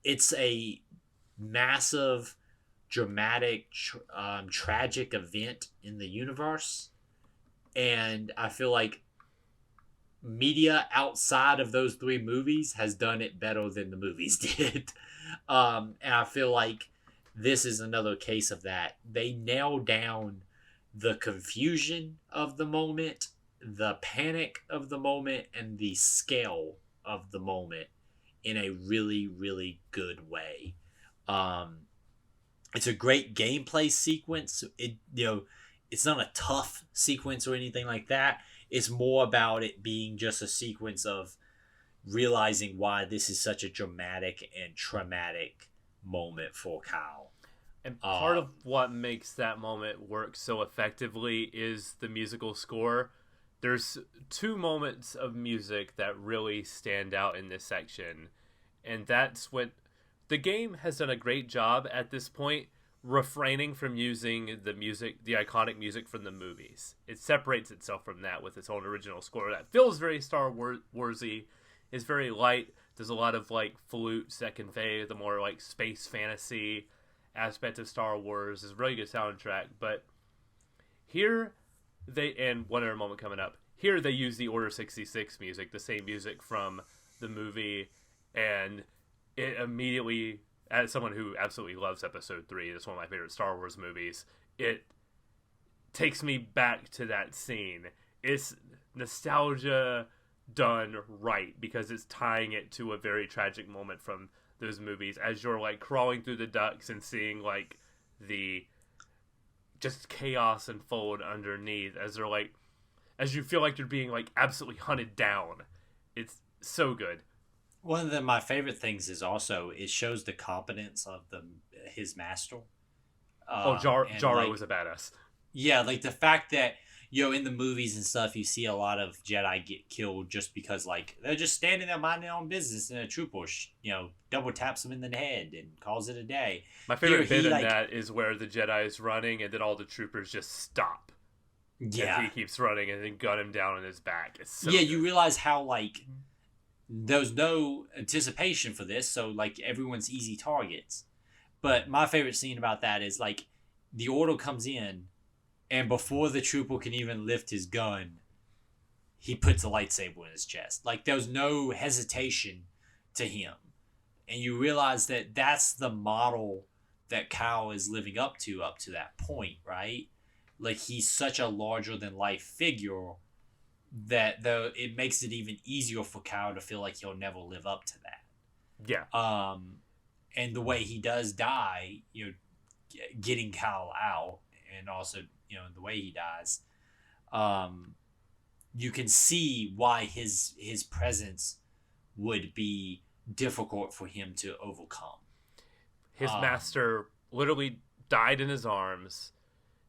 It's a massive, dramatic, tragic event in the universe, and I feel like media outside of those 3 movies has done it better than the movies did. And I feel like this is another case of that. They nail down the confusion of the moment, the panic of the moment, and the scale of the moment in a really, really good way. It's a great gameplay sequence. It's not a tough sequence or anything like that. It's more about it being just a sequence of realizing why this is such a dramatic and traumatic moment for Kyle. And part of what makes that moment work so effectively is the musical score. There's 2 moments of music that really stand out in this section. And that's when the game has done a great job at this point refraining from using the iconic music from the movies. It separates itself from that with its own original score that feels very Star Warsy. It's very light. There's a lot of like flutes that convey the more like space fantasy aspect of Star Wars. Is a really good soundtrack. But here and one other moment coming up, here they use the Order 66 music, the same music from the movie, and it immediately, as someone who absolutely loves Episode 3, it's one of my favorite Star Wars movies, it takes me back to that scene. It's nostalgia done right, because it's tying it to a very tragic moment from those movies as you're like crawling through the ducts and seeing like the just chaos unfold underneath as they're like, as you feel like you're being like absolutely hunted down. It's so good. One of my favorite things is also it shows the competence of his master. Jaro like, was a badass. Yeah, like the fact that in the movies and stuff, you see a lot of Jedi get killed just because like they're just standing there minding their own business, and a trooper, double taps them in the head and calls it a day. My favorite bit in that is where the Jedi is running, and then all the troopers just stop. Yeah, and he keeps running, and then gun him down on his back. It's so good. You realize how like there's no anticipation for this, so like everyone's easy targets. But my favorite scene about that is like the order comes in, and before the trooper can even lift his gun, he puts a lightsaber in his chest. Like there's no hesitation to him, and you realize that that's the model that Cal is living up to that point, right? Like he's such a larger than life figure that though it makes it even easier for Cal to feel like he'll never live up to that. Yeah. And the way he does die, getting Cal out, and also, the way he dies, you can see why his presence would be difficult for him to overcome. His master literally died in his arms.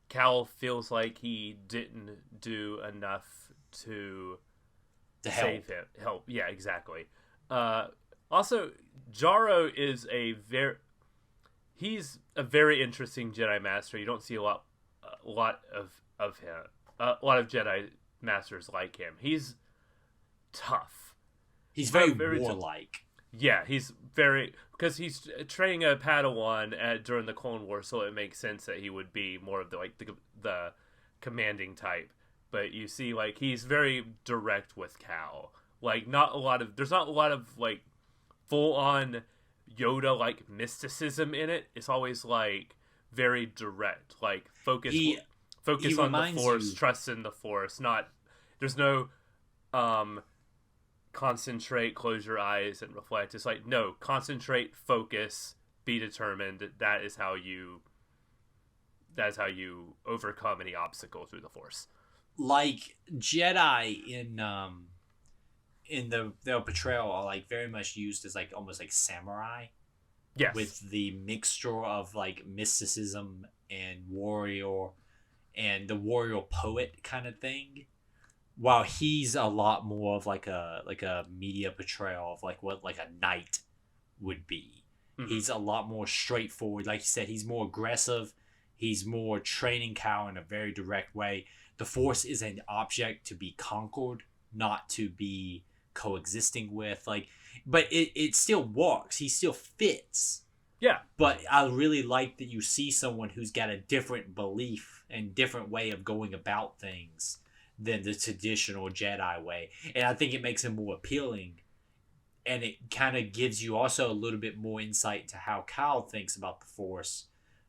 Cal feels like he didn't do enough to save him. Help. Yeah, exactly. Also, Jaro is he's a very interesting Jedi Master. You don't see a lot of him. A lot of Jedi Masters like him. He's tough. He's very warlike. Yeah, he's very, because he's training a Padawan during the Clone Wars, so it makes sense that he would be more of the commanding type. But you see, like, he's very direct with Cal. Like, there's not a lot of like full on Yoda like mysticism in it. It's always like very direct, like focus on the Force, trust in the Force. There's no concentrate, close your eyes, and reflect. It's like, no, concentrate, focus, be determined. That is how you overcome any obstacle through the Force. Like Jedi in their portrayal are like very much used as like almost like samurai. Yes. With the mixture of like mysticism and warrior and the warrior poet kind of thing. While he's a lot more of like a media portrayal of like what like a knight would be. Mm-hmm. He's a lot more straightforward. Like you said, he's more aggressive. He's more training Cal in a very direct way. The Force is an object to be conquered, not to be coexisting with. Like, but it still works. He still fits. Yeah. But I really like that you see someone who's got a different belief and different way of going about things than the traditional Jedi way. And I think it makes him more appealing. And it kind of gives you also a little bit more insight to how Cal thinks about the Force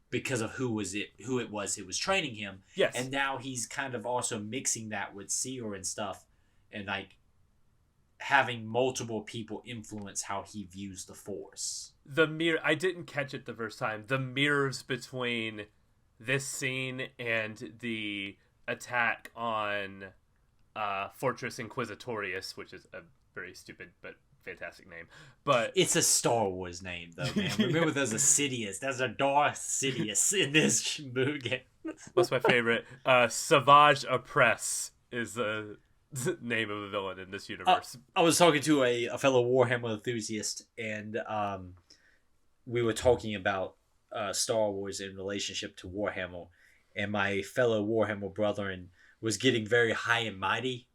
because of who it was who was training him. Yes. And now he's kind of also mixing that with Seer and stuff, and like having multiple people influence how he views the Force. I didn't catch it the first time. The mirrors between this scene and the attack on Fortress Inquisitorius, which is a very stupid but fantastic name. But it's a Star Wars name, though, man. Remember, there's a Sidious. There's a Darth Sidious in this movie. What's my favorite? Savage Oppress is the name of the villain in this universe. I was talking to a fellow Warhammer enthusiast, and we were talking about Star Wars in relationship to Warhammer, and my fellow Warhammer brethren was getting very high and mighty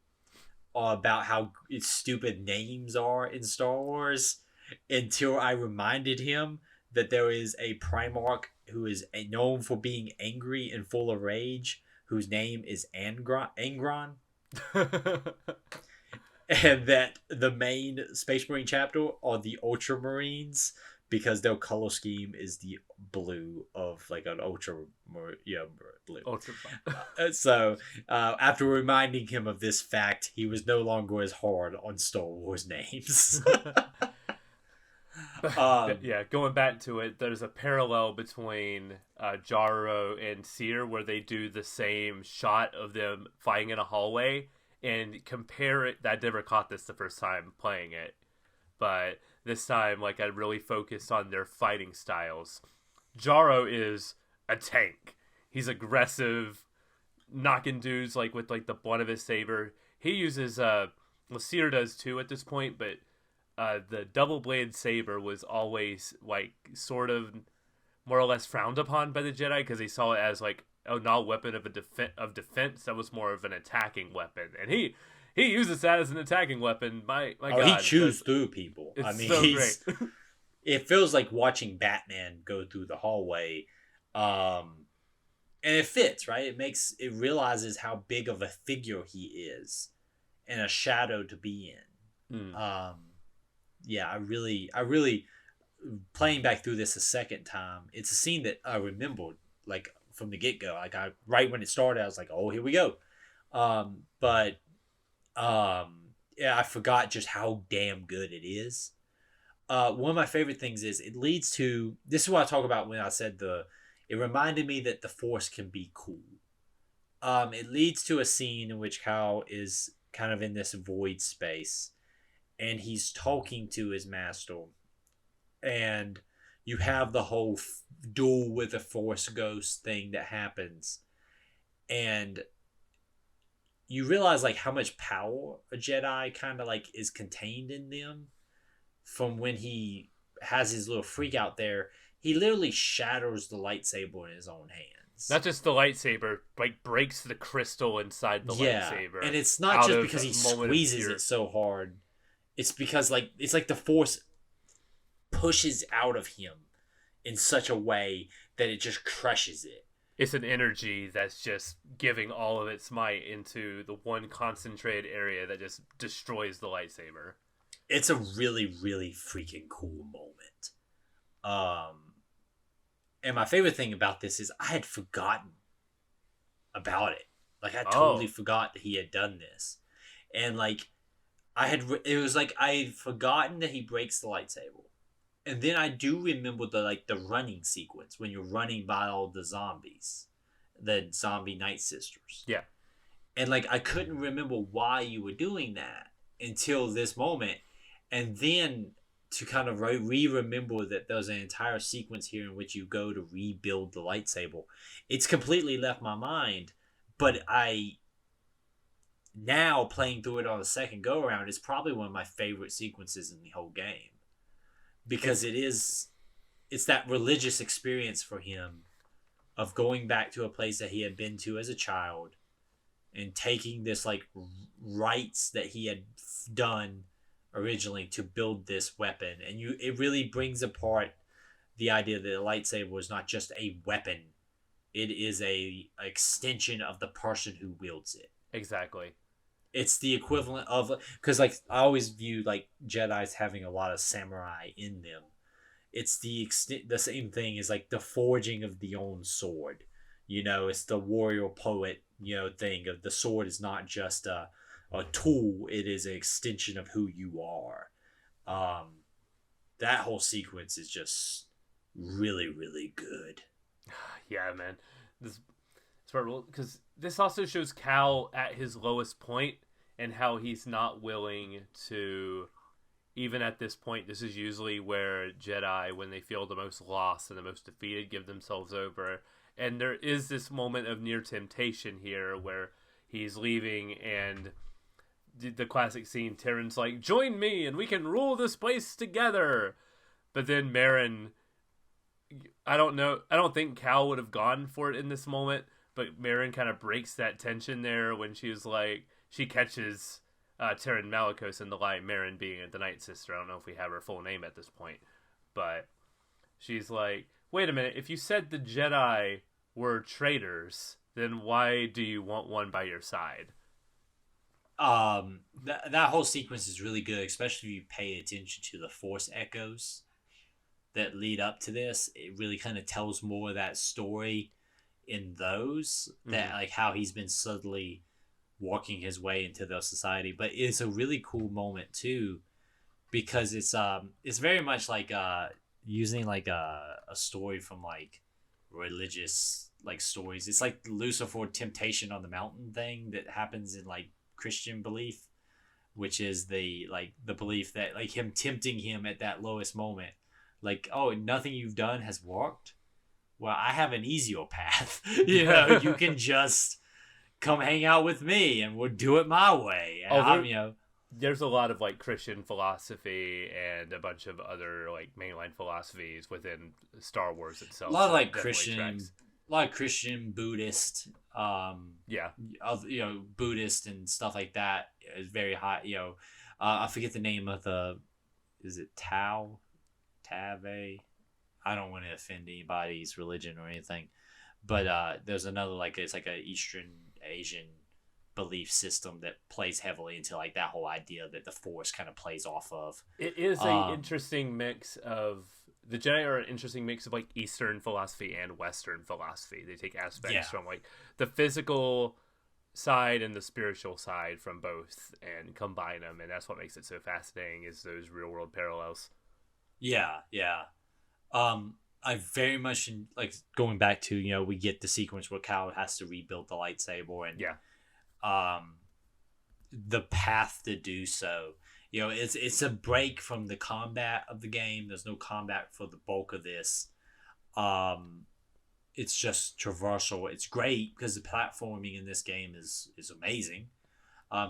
about how stupid names are in Star Wars, until I reminded him that there is a Primarch who is known for being angry and full of rage, whose name is Angron. And that the main Space Marine chapter are the Ultramarines, because their color scheme is the blue of like an blue. So after reminding him of this fact, he was no longer as hard on Star Wars names. Yeah, going back to it, there's a parallel between Jaro and Seer where they do the same shot of them fighting in a hallway and compare it. I never caught this the first time playing it, but this time, like, I really focused on their fighting styles. Jaro is a tank. He's aggressive, knocking dudes like with like the blunt of his saber. He uses Seer does too at this point, but the double blade saber was always like sort of more or less frowned upon by the Jedi because they saw it as like a not weapon of defense. That was more of an attacking weapon, and he uses that as an attacking weapon. My God, he chews through people. It's I mean, so great. It feels like watching Batman go through the hallway, and it fits, right? It realizes how big of a figure he is, and a shadow to be in. Yeah, I really playing back through this a second time. It's a scene that I remembered like from the get go. Like right when it started, I was like, oh, here we go. Yeah, I forgot just how damn good it is. One of my favorite things is it leads to, this is what I talk about when I said it reminded me that the Force can be cool. It leads to a scene in which Cal is kind of in this void space and he's talking to his master, and you have the whole duel with a Force ghost thing that happens, and you realize like how much power a Jedi kind of like is contained in them from when he has his little freak out there. He literally shatters the lightsaber in his own hands. Not just the lightsaber, like breaks the crystal inside the lightsaber. And it's not just because he squeezes it so hard. It's because it's like the Force pushes out of him in such a way that it just crushes it. It's an energy that's just giving all of its might into the one concentrated area that just destroys the lightsaber. It's a really, really freaking cool moment. And my favorite thing about this is I had forgotten about it. Like I totally forgot that he had done this. And like it was like I had forgotten that he breaks the lightsaber. And then I do remember the running sequence when you're running by all the zombies, the zombie Night Sisters. Yeah. And like I couldn't remember why you were doing that until this moment. And then to kind of remember that there's an entire sequence here in which you go to rebuild the lightsaber. It's completely left my mind, but now playing through it on a second go around is probably one of my favorite sequences in the whole game. Because it's that religious experience for him of going back to a place that he had been to as a child and taking this like rites that he had done originally to build this weapon. And it really brings apart the idea that a lightsaber is not just a weapon. It is a extension of the person who wields it. Exactly. It's the equivalent of, because like I always view like Jedis having a lot of samurai in them. It's the same thing as like the forging of the own sword. You know, it's the warrior poet, thing of the sword is not just a tool, it is an extension of who you are. That whole sequence is just really, really good. Yeah, man. Because this also shows Cal at his lowest point and how he's not willing to, even at this point, this is usually where Jedi, when they feel the most lost and the most defeated, give themselves over. And there is this moment of near temptation here where he's leaving and the classic scene, Terran's like, join me and we can rule this place together. But then Marin, I don't think Cal would have gone for it in this moment. But Marin kind of breaks that tension there when she was like, she catches Terran Malicos in the lie, Marin being the Night Sister. I don't know if we have her full name at this point. But she's like, wait a minute, if you said the Jedi were traitors, then why do you want one by your side? That whole sequence is really good, especially if you pay attention to the Force echoes that lead up to this. It really kind of tells more of that story in those, that like how he's been subtly walking his way into their society. But it's a really cool moment too, because it's very much like using like a story from like religious like stories. It's like Lucifer temptation on the mountain thing that happens in like Christian belief, which is the belief that like him tempting him at that lowest moment, like, oh, nothing you've done has worked. Well, I have an easier path. You can just come hang out with me and we'll do it my way. And there's a lot of like Christian philosophy and a bunch of other like mainline philosophies within Star Wars itself. A lot of like Christian, Buddhist, Buddhist and stuff like that is very high. I forget the name of is it Tave? I don't want to offend anybody's religion or anything, but there's another it's like a Eastern Asian belief system that plays heavily into like that whole idea that the Force kind of plays off of. It is an interesting mix of the Jedi are an interesting mix of like Eastern philosophy and Western philosophy. They take aspects from like the physical side and the spiritual side from both and combine them, and that's what makes it so fascinating is those real world parallels. Yeah. I very much like going back to we get the sequence where Cal has to rebuild the lightsaber and the path to do so. It's a break from the combat of the game. There's no combat for the bulk of this. It's just traversal. It's great because the platforming in this game is amazing.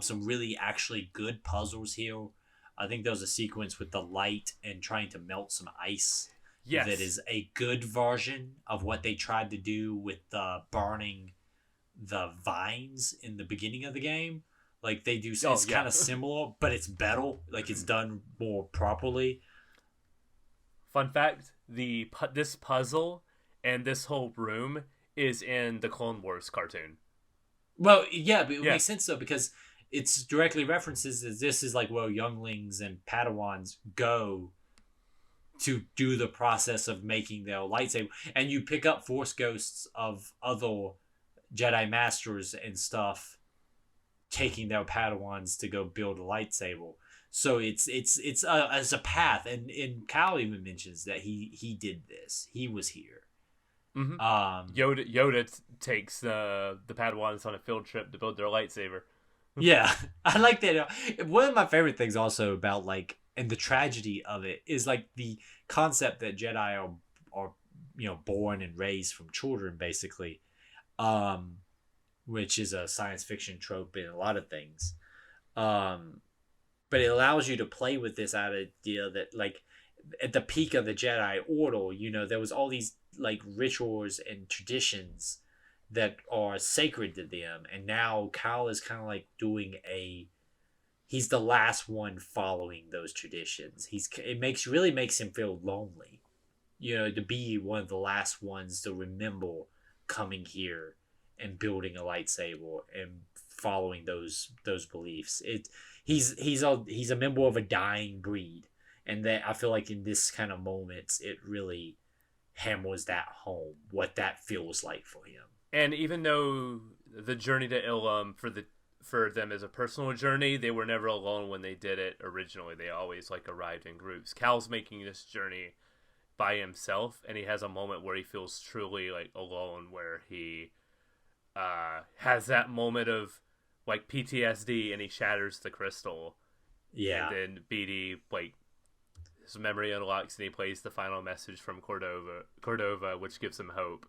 Some really actually good puzzles here. I think there was a sequence with the light and trying to melt some ice. Yes. That is a good version of what they tried to do with burning the vines in the beginning of the game. Like they do, it's kind of similar, but it's better. Like it's done more properly. Fun fact: this puzzle and this whole room is in the Clone Wars cartoon. Well, yeah, but it makes sense though because it's directly references as this is like where younglings and Padawans go to do the process of making their lightsaber, and you pick up Force ghosts of other Jedi masters and stuff taking their Padawans to go build a lightsaber. So it's as a path, and Cal even mentions that he did this. He was here. Mm-hmm. Yoda takes the Padawans on a field trip to build their lightsaber. Yeah, I like that. One of my favorite things also about and the tragedy of it is the concept that Jedi are born and raised from children basically, which is a science fiction trope in a lot of things, but it allows you to play with this idea that at the peak of the Jedi Order, there was all these rituals and traditions that are sacred to them, and now Cal is kind of doing he's the last one following those traditions. It really makes him feel lonely, to be one of the last ones to remember coming here and building a lightsaber and following those beliefs. He's a member of a dying breed, and that I feel like in this kind of moments it really hammers that home, what that feels like for him. And even though the journey to Ilum for them is a personal journey, they were never alone when they did it originally. They always arrived in groups. Cal's making this journey by himself, and he has a moment where he feels truly alone, where he has that moment of PTSD, and he shatters the crystal. Yeah. And then BD his memory unlocks, and he plays the final message from Cordova, which gives him hope.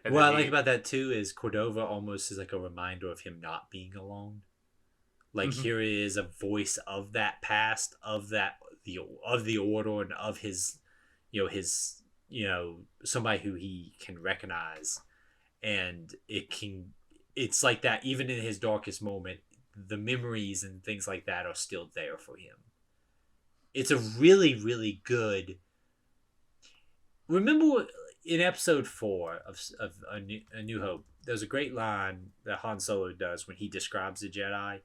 And what I like about that too is Cordova almost is a reminder of him not being alone. Here is a voice of that past, of the Order, and of his somebody who he can recognize, and it's like that even in his darkest moment, the memories and things like that are still there for him. It's a really, really good. Remember in episode 4 of A New Hope, there's a great line that Han Solo does when he describes the Jedi,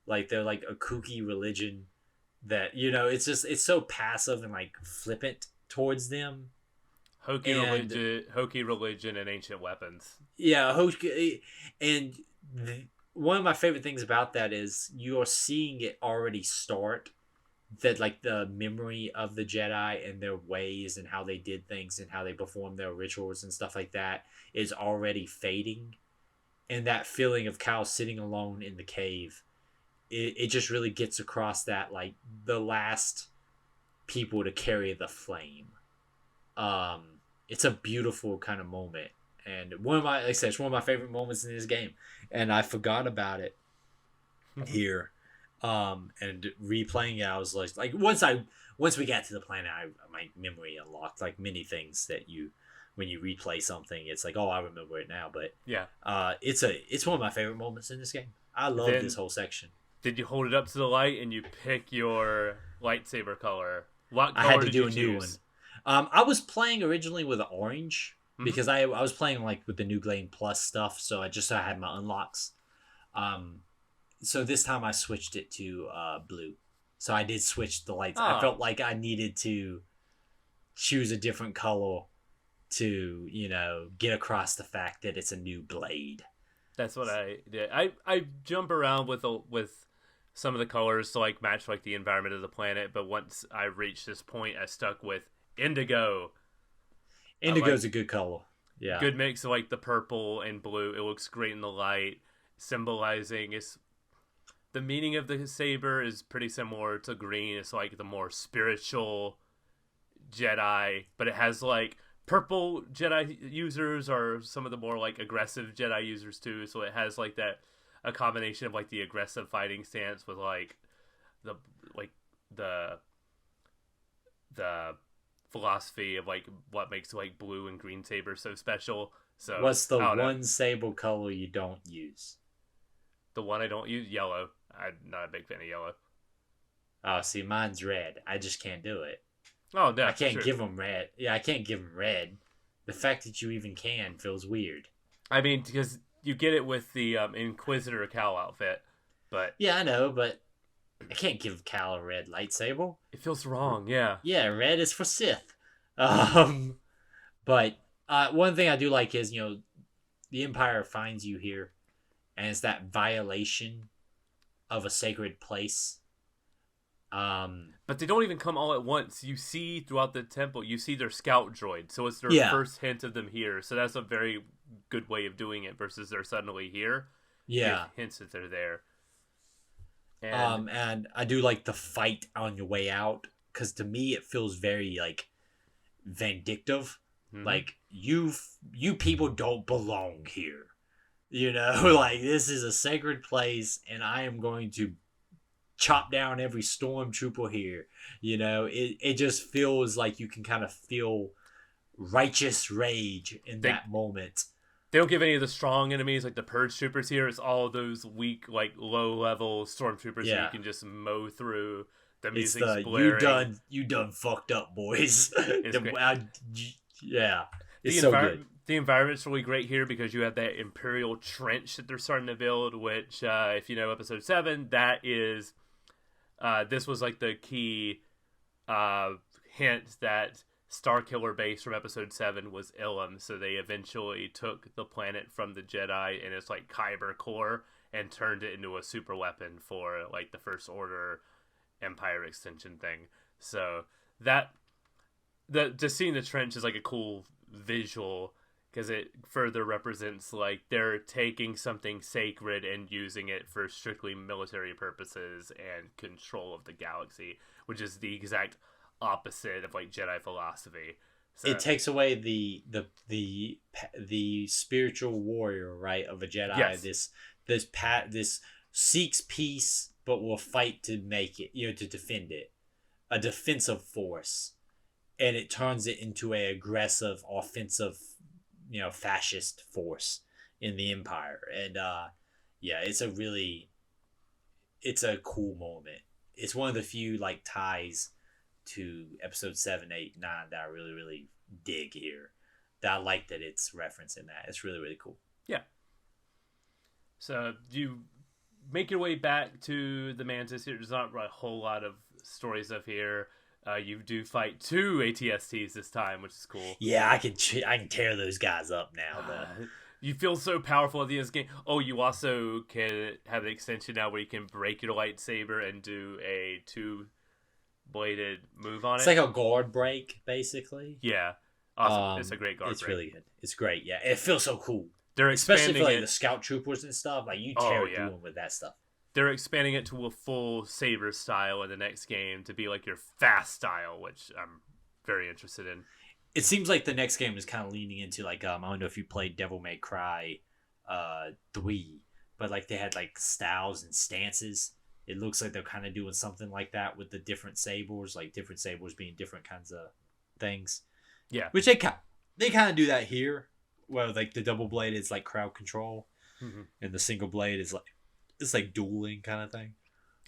they're a kooky religion that it's so passive and flippant towards them. Hokey religion and ancient weapons. Yeah, and one of my favorite things about that is you are seeing it already start that like the memory of the Jedi and their ways and how they did things and how they performed their rituals and stuff like that is already fading. And that feeling of Cal sitting alone in the cave, it just really gets across that like the last people to carry the flame. It's a beautiful kind of moment. And one of my, like I said, it's one of my favorite moments in this game. And I forgot about it here. And replaying it, I was like once we got to the planet, my memory unlocked like many things that when you replay something, it's like, oh, I remember it now. But yeah, it's one of my favorite moments in this game. I love this whole section. Did you hold it up to the light and you pick your lightsaber color? What color I had to did do you a choose? new one. I was playing originally with orange because I was playing like with the New Game Plus stuff, so I had my unlocks. So this time I switched it to blue. So I did switch the lights. I felt like I needed to choose a different color to, get across the fact that it's a new blade. That's what I did. I jump around with some of the colors to like match like the environment of the planet, but once I reached this point, I stuck with indigo. Indigo's a good color. Yeah. Good mix of like the purple and blue. It looks great in the light, symbolizing the meaning of the saber is pretty similar to green. It's like the more spiritual Jedi, but it has like purple Jedi users are some of the more like aggressive Jedi users too. So it has like a combination of like the aggressive fighting stance with like the philosophy of like what makes like blue and green sabers so special. So what's the one saber color you don't use? The one I don't use, yellow. I'm not a big fan of yellow. Oh, see, mine's red. I just can't do it. Oh, no, I can't give them red. Yeah, I can't give them red. The fact that you even can feels weird. I mean, because you get it with the Inquisitor Cal outfit, but... Yeah, I know, but I can't give Cal a red lightsaber. It feels wrong, yeah. Yeah, red is for Sith. But one thing I do like is, the Empire finds you here, and it's that violation of a sacred place. But they don't even come all at once. You see throughout the temple, you see their scout droid, so it's their first hint of them here. So that's a very good way of doing it versus they're suddenly here. Yeah, hints that they're there. And I do like the fight on your way out, because to me it feels very like vindictive. Like you people don't belong here. Like this is a sacred place, and I am going to chop down every stormtrooper here. It just feels like you can kind of feel righteous rage in that moment. They don't give any of the strong enemies like the purge troopers here. It's all those weak, like low level stormtroopers that you can just mow through. The music's blaring. You done fucked up, boys. Yeah, it's so good. The environment's really great here because you have that Imperial trench that they're starting to build, which, if you know Episode 7, that is... this was like the key hint that Starkiller base from Episode 7 was Ilum, so they eventually took the planet from the Jedi and its like Kyber core and turned it into a super weapon for like the First Order Empire extension thing. So just seeing the trench is like a cool visual because it further represents like they're taking something sacred and using it for strictly military purposes and control of the galaxy, which is the exact opposite of like Jedi philosophy. So, it takes away the spiritual warrior, right, of a Jedi. Yes. This seeks peace but will fight to make it, to defend it, a defensive force, and it turns it into a aggressive, offensive, fascist force in the Empire. And it's a cool moment. It's one of the few like ties to Episode 7, 8, 9 that I really, really dig here. That I like that it's referencing that. It's really, really cool. Yeah. So you make your way back to the Mantis here. There's not a whole lot of stories up here. You do fight 2 ATSTs this time, which is cool. Yeah, I can tear those guys up now. You feel so powerful at the end of this game. Oh, you also can have the extension now where you can break your lightsaber and do a 2 bladed move on It's it. like a guard break, basically. Yeah, awesome. It's a great guard It's break. really good. It's great. Yeah, it feels so cool. They're Especially expanding for like it. the scout troopers and stuff. Like you Oh, tear yeah. through them with that stuff. They're expanding it to a full saber style in the next game to be like your fast style, which I'm very interested in. It seems like the next game is kind of leaning into like I don't know if you played Devil May Cry 3, but like they had like styles and stances. It looks like they're kind of doing something like that with the different sabers, like different sabers being different kinds of things. Yeah, Which they kind of do that here, where like the double blade is like crowd control, and the single blade is like it's like dueling kind of thing.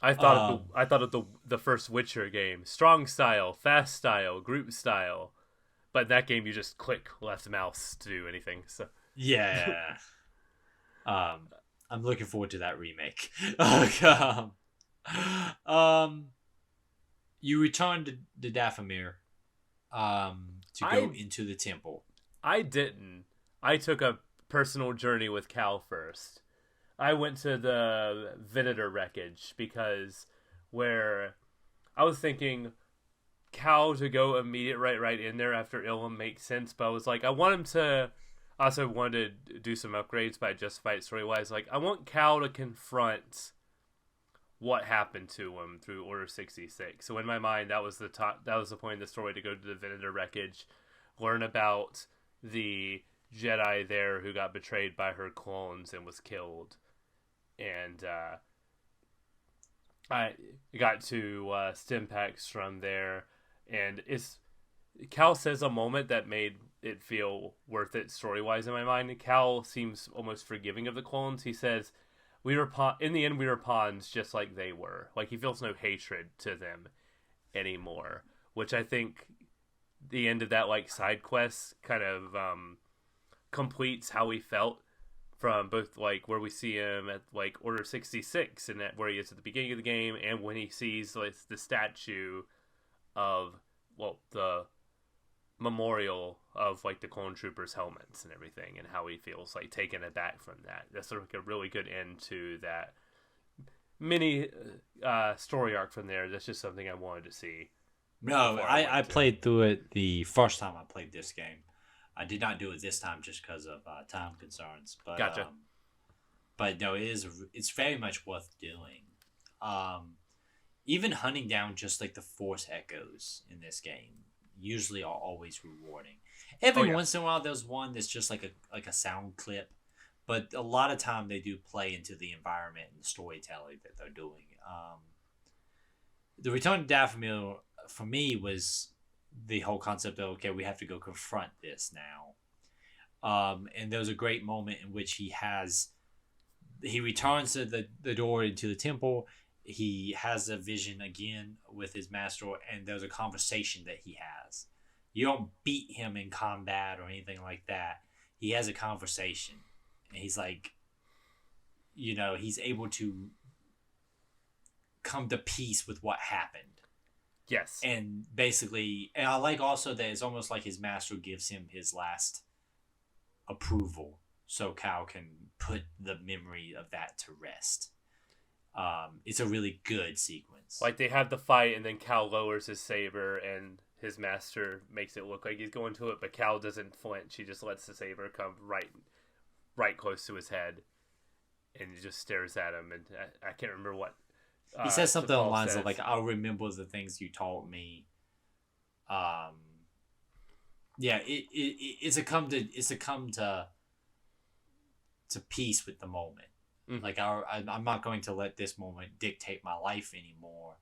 I thought of the first Witcher game, strong style, fast style, group style, but in that game you just click left mouse to do anything. So Yeah. I'm looking forward to that remake. You return to Dathomir to go into the temple. I didn't. I took a personal journey with Cal first. I went to the Venator wreckage because where I was thinking Cal to go immediate right in there after Ilum makes sense, but I was like, I want him to also wanted to do some upgrades, but I justify it story wise. Like I want Cal to confront what happened to him through Order 66. So in my mind that was the point of the story, to go to the Venator wreckage, learn about the Jedi there who got betrayed by her clones and was killed. And I got to stim packs from there, and Cal says a moment that made it feel worth it story wise in my mind. Cal seems almost forgiving of the clones. He says, in the end we were pawns just like they were. Like he feels no hatred to them anymore, which I think the end of that like side quest kind of completes how he felt from both like where we see him at like Order 66 and at where he is at the beginning of the game, and when he sees like the statue of the memorial of like the clone troopers helmets and everything, and how he feels like taken aback from that. That's sort of like a really good end to that mini story arc from there. That's just something I wanted to see. No, I played through it the first time I played this game. I did not do it this time just because of time concerns. But, Gotcha. But no, it's very much worth doing. Even hunting down just like the Force echoes in this game usually are always rewarding. Every once in a while, there's one that's just like a sound clip, but a lot of time they do play into the environment and the storytelling that they're doing. The Return to Dathomir for me was the whole concept of, okay, we have to go confront this now. And there's a great moment in which he returns to the door into the temple. He has a vision again with his master, and there's a conversation that he has. You don't beat him in combat or anything like that. He has a conversation, and he's like, he's able to come to peace with what happened. Yes. And basically, and I like also that it's almost like his master gives him his last approval, so Cal can put the memory of that to rest. It's a really good sequence. Like they have the fight, and then Cal lowers his saber, and his master makes it look like he's going to it, but Cal doesn't flinch. He just lets the saber come right close to his head, and he just stares at him. And I can't remember what. He says something along the lines of like, "I'll remember the things you taught me." Yeah, it's a come to peace with the moment. Mm-hmm. Like I'm not going to let this moment dictate my life anymore,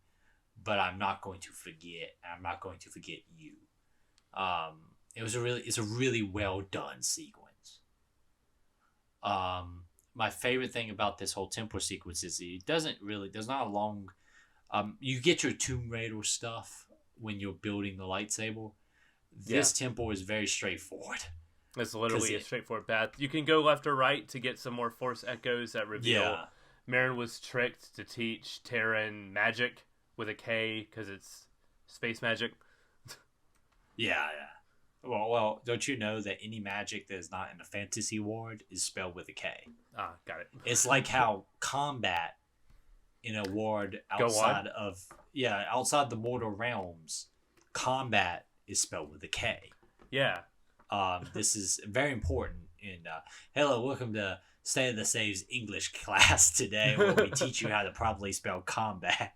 but I'm not going to forget. I'm not going to forget you. It's a really well done sequence. My favorite thing about this whole temple sequence is there's not a long, you get your Tomb Raider stuff when you're building the lightsaber. This temple is very straightforward. It's literally a straightforward path. You can go left or right to get some more Force echoes that reveal Marin was tricked to teach Terran magic with a K because it's space magic. Yeah. Well, don't you know that any magic that is not in a fantasy world is spelled with a K? Ah, got it. It's like how combat in a world outside of outside the mortal realms, combat is spelled with a K. Yeah. This is very important. And hello, welcome to State of the Save's English class today, where we teach you how to properly spell combat.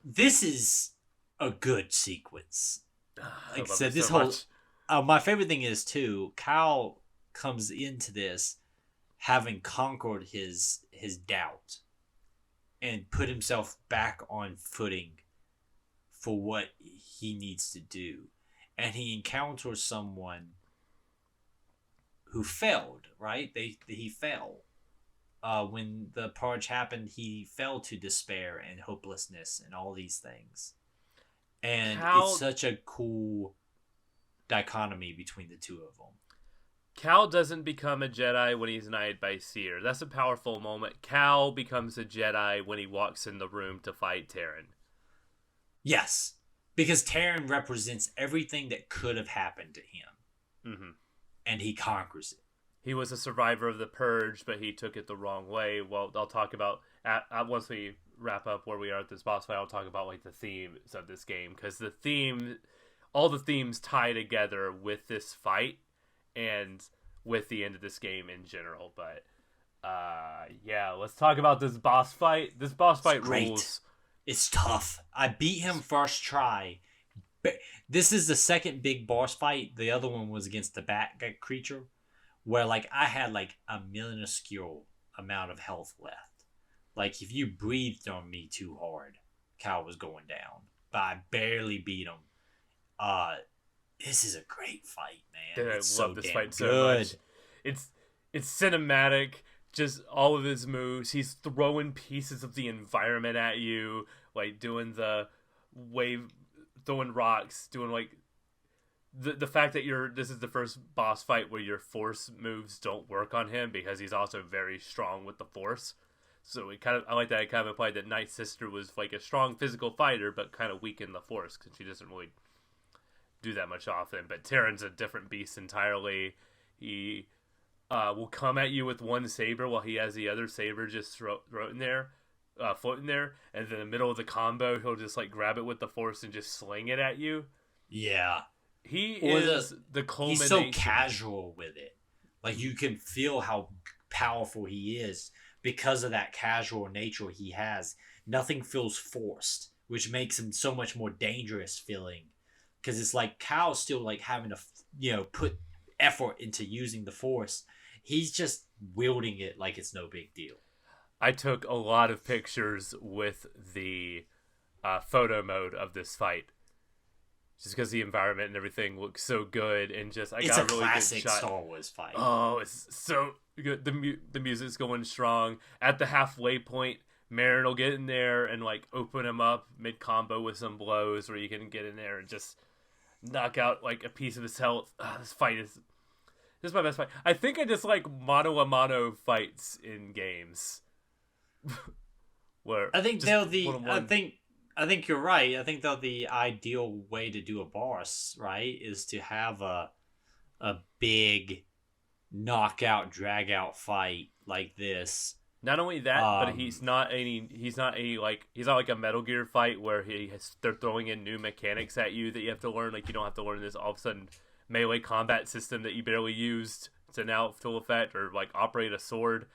This is a good sequence. Like I said, this whole my favorite thing is too, Cal comes into this having conquered his doubt and put himself back on footing for what he needs to do, and he encounters someone who failed. Right? He fell. When the purge happened, he fell to despair and hopelessness and all these things. And it's such a cool dichotomy between the two of them. Cal doesn't become a Jedi when he's knighted by Seer. That's a powerful moment. Cal becomes a Jedi when he walks in the room to fight Terran. Yes, because Terran represents everything that could have happened to him. Mm-hmm. And he conquers it. He was a survivor of the Purge, but he took it the wrong way. Well, I'll talk about once we wrap up where we are at this boss fight. I'll talk about like the themes of this game, because all the themes tie together with this fight and with the end of this game in general. But let's talk about this boss fight. This boss fight rules. It's tough. I beat him first try. This is the second big boss fight. The other one was against the bat creature, where like I had like a minuscule amount of health left. Like if you breathed on me too hard, Cal was going down. But I barely beat him. This is a great fight, man. Dude, I love this fight so much. It's cinematic. Just all of his moves. He's throwing pieces of the environment at you, like doing the wave, throwing rocks, doing like the fact that this is the first boss fight where your force moves don't work on him, because he's also very strong with the force. So I like that it kind of implied that Night Sister was like a strong physical fighter, but kind of weak in the force because she doesn't really do that much often. But Terran's a different beast entirely. He will come at you with one saber while he has the other saber just floating there, and then in the middle of the combo he'll just like grab it with the force and just sling it at you. Yeah. He is the culmination. He's so casual with it. Like, you can feel how powerful he is because of that casual nature he has. Nothing feels forced, which makes him so much more dangerous feeling. Because it's like Cal's still like having to, put effort into using the force. He's just wielding it like it's no big deal. I took a lot of pictures with the photo mode of this fight. Just because the environment and everything looks so good, and just I got a really classic good shot. Star Wars fight. Oh, it's so good. The music's going strong. At the halfway point, Marin will get in there and like open him up mid combo with some blows, where you can get in there and just knock out like a piece of his health. This is my best fight. I think I just like mano a mano fights in games. Where I think I think you're right. I think that the ideal way to do a boss, right, is to have a big knockout, drag out fight like this. Not only that, but he's not like a Metal Gear fight where they're throwing in new mechanics at you that you have to learn. Like, you don't have to learn this all of a sudden melee combat system that you barely used to now full effect, or like operate a sword.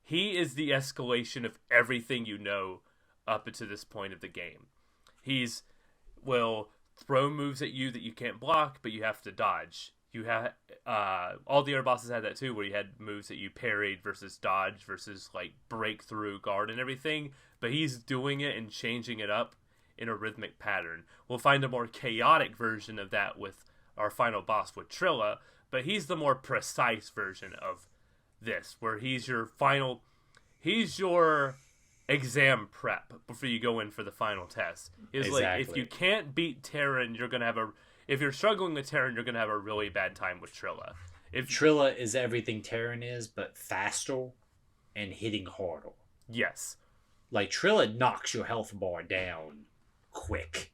He is the escalation of everything you know up to this point of the game. Will throw moves at you that you can't block, but you have to dodge. You have all the other bosses had that too, where you had moves that you parried versus dodge versus like break through, guard, and everything. But he's doing it and changing it up in a rhythmic pattern. We'll find a more chaotic version of that with our final boss with Trilla, but he's the more precise version of this, where he's your exam prep before you go in for the final test. Like, if you can't beat Terran, if you're struggling with Terran, you're gonna have a really bad time with Trilla. Trilla is everything Terran is, but faster and hitting harder. Yes. Like, Trilla knocks your health bar down quick.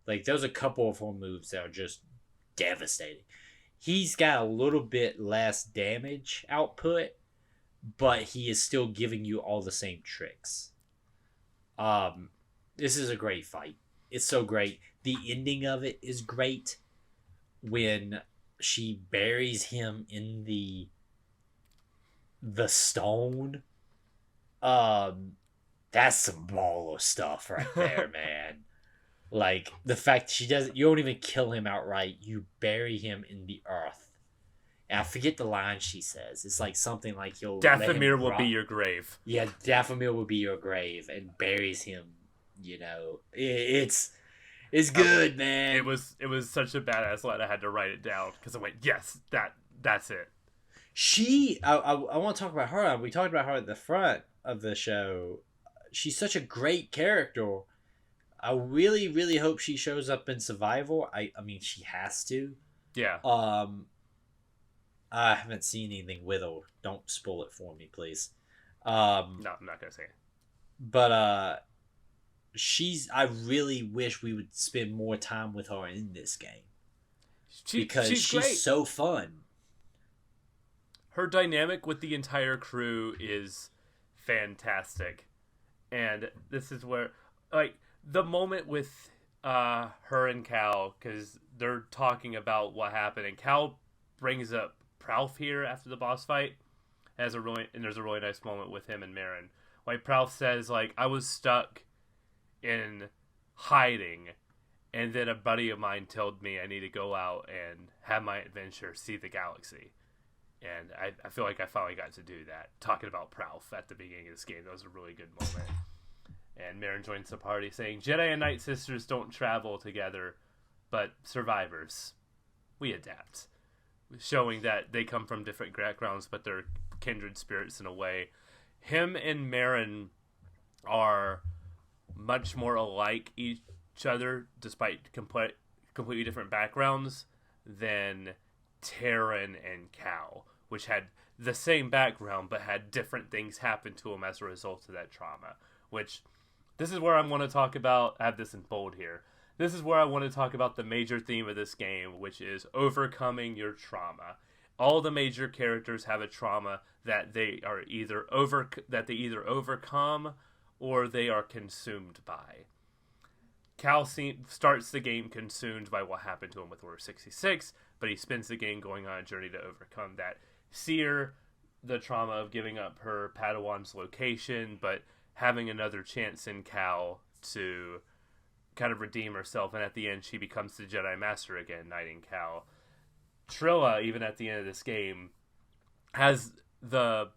Like, there's a couple of her moves that are just devastating. He's got a little bit less damage output, but he is still giving you all the same tricks. This is a great fight. It's so great. The ending of it is great when she buries him in the stone. That's some baller stuff right there, man. Like the fact you don't even kill him outright. You bury him in the earth. And I forget the line she says. It's like something like you'll Dathomir will be your grave. Yeah, Dathomir will be your grave, and buries him. It's good, man. It was such a badass line. I had to write it down because I went, yes, that's it. I want to talk about her. We talked about her at the front of the show. She's such a great character. I really, really hope she shows up in Survival. I mean, she has to. Yeah. I haven't seen anything with her. Don't spoil it for me, please. No, I'm not gonna say it. But I really wish we would spend more time with her in this game because she's great. So fun. Her dynamic with the entire crew is fantastic, and this is where, like, the moment with her and Cal, because they're talking about what happened, and Cal brings up Pralf here after the boss fight. There's a really nice moment with him and Marin. Like, Pralf says, like, I was stuck in hiding, and then a buddy of mine told me I need to go out and have my adventure, see the galaxy. And I feel like I finally got to do that. Talking about Pralf at the beginning of this game, that was a really good moment. And Marin joins the party saying, Jedi and Night Sisters don't travel together, but survivors, we adapt. Showing that they come from different backgrounds, but they're kindred spirits in a way. Him and Marin are much more alike each other, despite completely different backgrounds, than Terran and Cal, which had the same background, but had different things happen to them as a result of that trauma. Which, this is where I want to talk about, I have this in bold here, this is where I want to talk about the major theme of this game, which is overcoming your trauma. All the major characters have a trauma that they either overcome or they are consumed by. Cal starts the game consumed by what happened to him with Order 66, but he spends the game going on a journey to overcome that. Seer, the trauma of giving up her Padawan's location, but having another chance in Cal to kind of redeem herself, and at the end she becomes the Jedi Master again, knighting Cal. Trilla, even at the end of this game, has the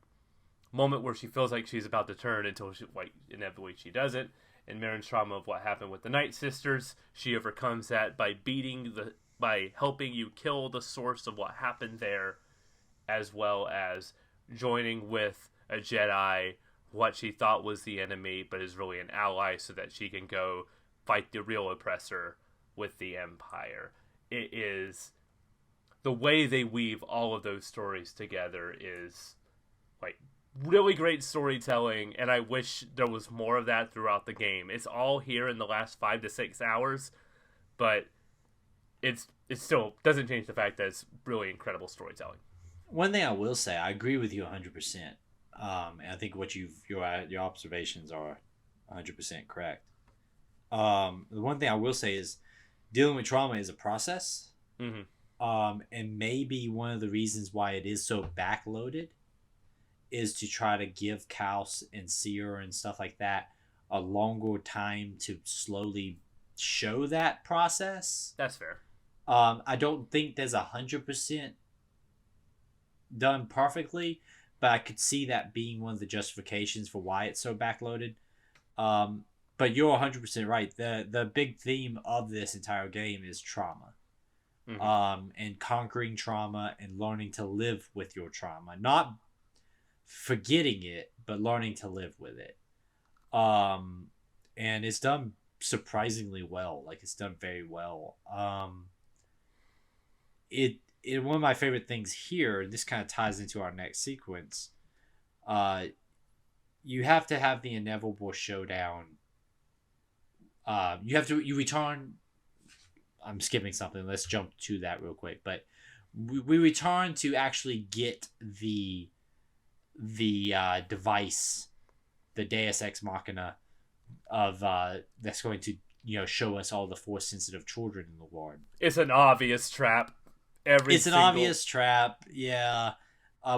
moment where she feels like she's about to turn until inevitably she doesn't. And Marin's trauma of what happened with the Night Sisters, she overcomes that by helping you kill the source of what happened there, as well as joining with a Jedi, what she thought was the enemy, but is really an ally, so that she can go fight the real oppressor with the Empire. It is, the way they weave all of those stories together is like really great storytelling, and I wish there was more of that throughout the game. It's all here in the last 5 to 6 hours, but it still doesn't change the fact that it's really incredible storytelling. One thing I will say, I agree with you 100%. And I think what your observations are 100% correct. The one thing I will say is dealing with trauma is a process. Mm-hmm. And maybe one of the reasons why it is so backloaded is to try to give Cal and Seer and stuff like that a longer time to slowly show that process. That's fair. I don't think there's 100% done perfectly, but I could see that being one of the justifications for why it's so backloaded. But you're 100% right. The big theme of this entire game is trauma. Mm-hmm. And conquering trauma and learning to live with your trauma. Not forgetting it, but learning to live with it. And it's done surprisingly well. Like, it's done very well. One of my favorite things here, this kind of ties into our next sequence, you have to have the inevitable showdown. You return. I'm skipping something. Let's jump to that real quick. But we return to actually get the the device, the Deus Ex Machina of that's going to show us all the Force sensitive children in the world. It's an obvious trap. It's an obvious trap. Yeah.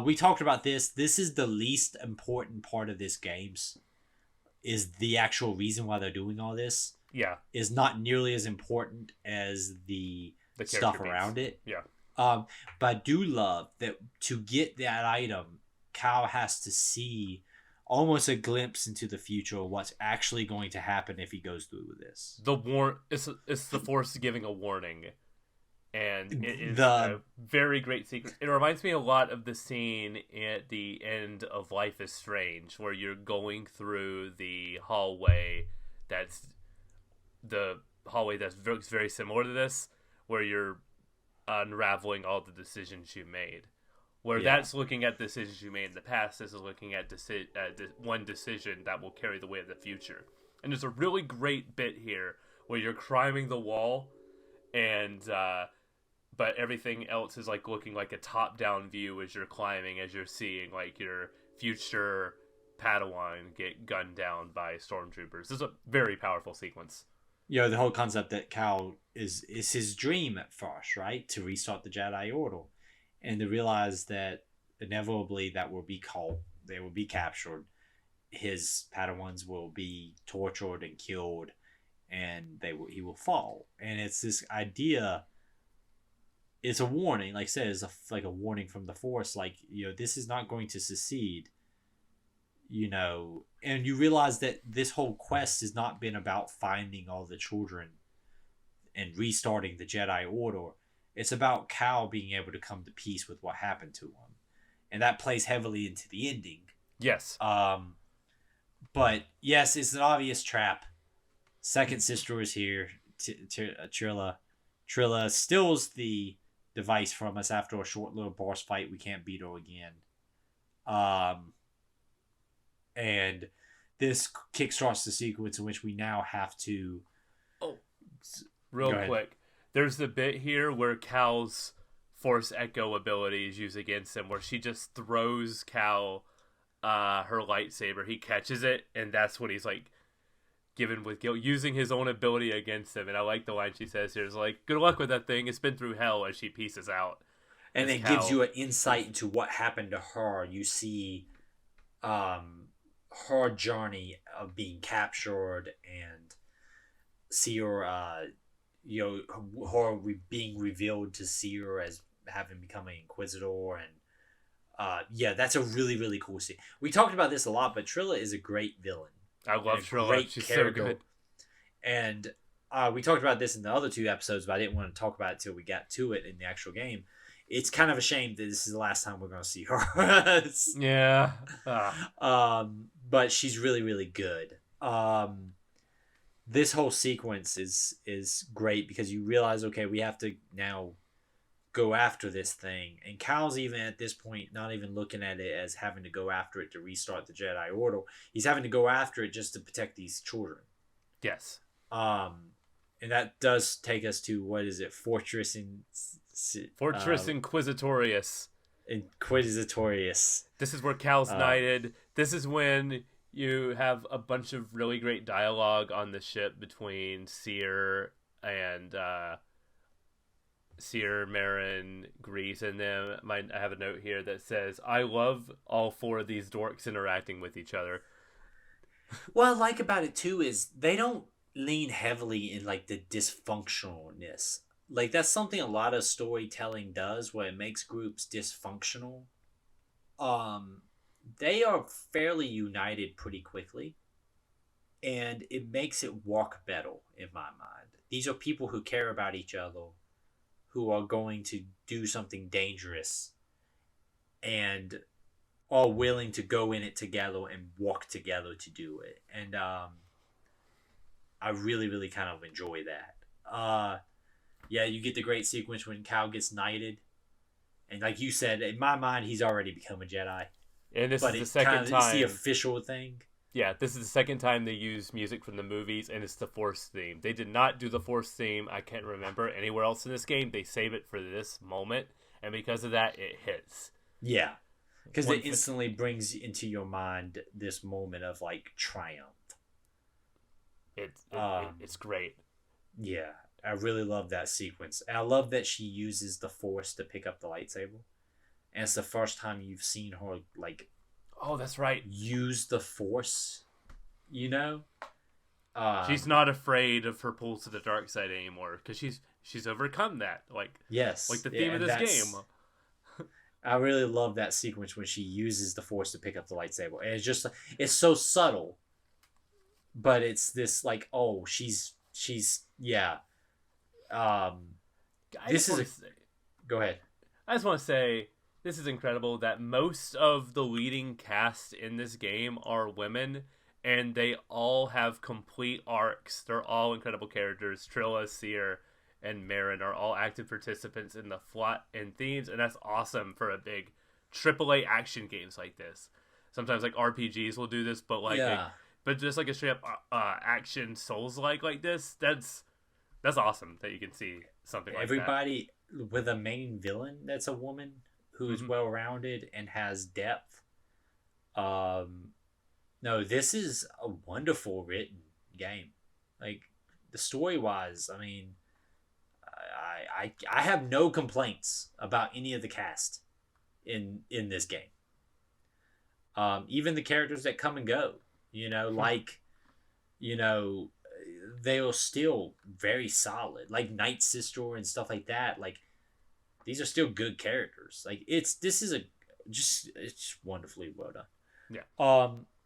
We talked about this. This is the least important part of this games. Is the actual reason why they're doing all this. Yeah. Is not nearly as important as the stuff around it. Yeah. But I do love that to get that item, Cal has to see almost a glimpse into the future of what's actually going to happen if he goes through with this. It's the Force giving a warning. And it is a very great sequence. It reminds me a lot of the scene at the end of Life is Strange, where you're going through the hallway that looks very similar to this, where you're unraveling all the decisions you made. Where that's looking at decisions you made in the past, this is looking at one decision that will carry the weight of the future. And there's a really great bit here where you're climbing the wall, and but everything else is like looking like a top-down view as you're climbing, as you're seeing like your future Padawan get gunned down by stormtroopers. This is a very powerful sequence. The whole concept that Cal is his dream at first, right? To restart the Jedi Order. And to realize that inevitably that will be caught, they will be captured, his Padawans will be tortured and killed, and he will fall. And it's this idea. It's a warning, like I said, it's like a warning from the Force, like, this is not going to succeed, and you realize that this whole quest has not been about finding all the children and restarting the Jedi Order. It's about Cal being able to come to peace with what happened to him. And that plays heavily into the ending. Yes. But yes, it's an obvious trap. Second sister is here. Trilla. Trilla steals the device from us after a short little boss fight. We can't beat her again. And this kickstarts the sequence in which we now have to... Real quick. There's the bit here where Cal's Force Echo ability is used against him, where she just throws Cal her lightsaber. He catches it, and that's what he's like given with guilt, using his own ability against him. And I like the line she says here is like, "Good luck with that thing. It's been through hell," as she pieces out. And it gives you an insight into what happened to her. You see her journey of being captured and see her, her being revealed to see her as having become an Inquisitor. And that's a really, really cool scene. We talked about this a lot, but Trilla is a great villain. I love Trilla. She's so good. And we talked about this in the other two episodes, but I didn't want to talk about it until we got to it in the actual game. It's kind of a shame that this is the last time we're going to see her. Yeah. But she's really, really good. This whole sequence is great because you realize, okay, we have to now go after this thing. And Cal's even at this point not even looking at it as having to go after it to restart the Jedi Order. He's having to go after it just to protect these children. Yes. And that does take us to, what is it? Fortress Inquisitorius. Inquisitorius. This is where Cal's knighted. This is when you have a bunch of really great dialogue on the ship between Seer and Seer, Marin, Grease, and them. I have a note here that says, "I love all four of these dorks interacting with each other." What I like about it too is they don't lean heavily in like the dysfunctionalness. Like that's something a lot of storytelling does, where it makes groups dysfunctional. They are fairly united pretty quickly, and it makes it walk better in my mind. These are people who care about each other, who are going to do something dangerous, and are willing to go in it together and walk together to do it. And I really, really kind of enjoy that. You get the great sequence when Cal gets knighted. And like you said, in my mind, he's already become a Jedi. And this is the second time. It's the official thing. Yeah, this is the second time they use music from the movies, and it's the Force theme. They did not do the Force theme, I can't remember, anywhere else in this game. They save it for this moment, and because of that, it hits. Yeah. because it instantly brings into your mind this moment of like triumph. It's great. Yeah, I really love that sequence. And I love that she uses the Force to pick up the lightsaber, and it's the first time you've seen her like. Oh, that's right. Use the Force, you know. She's not afraid of her pull to the dark side anymore because she's overcome that. Like yes, like the theme of this game. I really love that sequence when she uses the Force to pick up the lightsaber, and it's so subtle, but it's this like she's yeah. This is go ahead. I just want to say this is incredible that most of the leading cast in this game are women. And they all have complete arcs. They're all incredible characters. Trilla, Seer, and Marin are all active participants in the plot and themes, and that's awesome for a big AAA action games like this. Sometimes like RPGs will do this, but but just like a straight up action Souls-like this, that's awesome that you can see something like that. Everybody with a main villain that's a woman who is well-rounded and has depth. No, this is a wonderful written game. Like the story-wise, I mean, I have no complaints about any of the cast in this game. Even the characters that come and go, they are still very solid. Like Night Sister and stuff like that. Like these are still good characters. Like it's wonderfully well done. Yeah.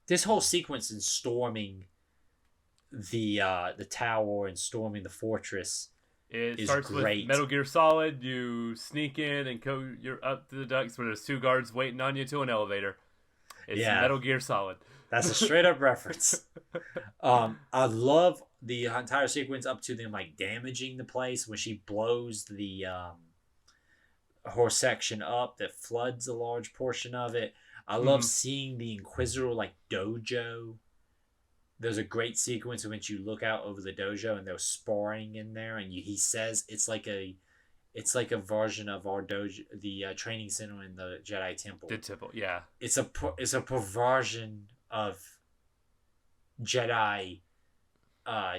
This whole sequence in storming the tower and storming the fortress is starts great. With Metal Gear Solid. You sneak in and you're up to the ducts where there's 2 guards waiting on you to an elevator. It's Metal Gear Solid. That's a straight up reference. I love the entire sequence up to them like damaging the place when she blows the her section up that floods a large portion of it. I love seeing the Inquisitor like dojo. There's a great sequence in which you look out over the dojo and they're sparring in there, and he says it's like a version of our dojo, the training center in the Jedi Temple. The temple, yeah. It's a perversion of Jedi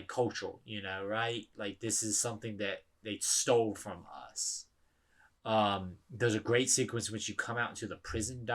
culture, right? Like this is something that they stole from us. There's a great sequence in which you come out into the prison,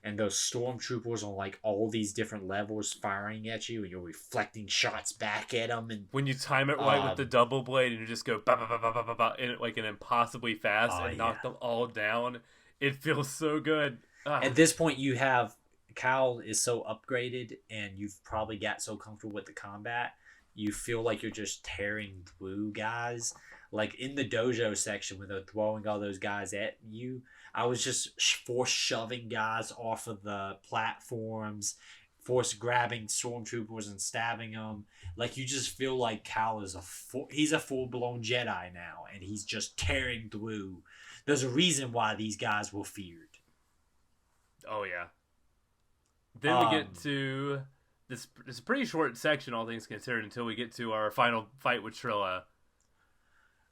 and those stormtroopers on like all these different levels firing at you, and you're reflecting shots back at them. And when you time it right with the double blade, and you just go ba ba ba ba ba ba in it like an impossibly fast and knock them all down, it feels so good. At this point, you have Cal is so upgraded, and you've probably got so comfortable with the combat, you feel like you're just tearing through guys. Like in the dojo section when they're throwing all those guys at you, I was just force shoving guys off of the platforms, force grabbing stormtroopers and stabbing them. Like you just feel like Cal is he's a full-blown Jedi now, and he's just tearing through. There's a reason why these guys were feared. Oh yeah. Then we get to this. It's a pretty short section, all things considered, until we get to our final fight with Trilla.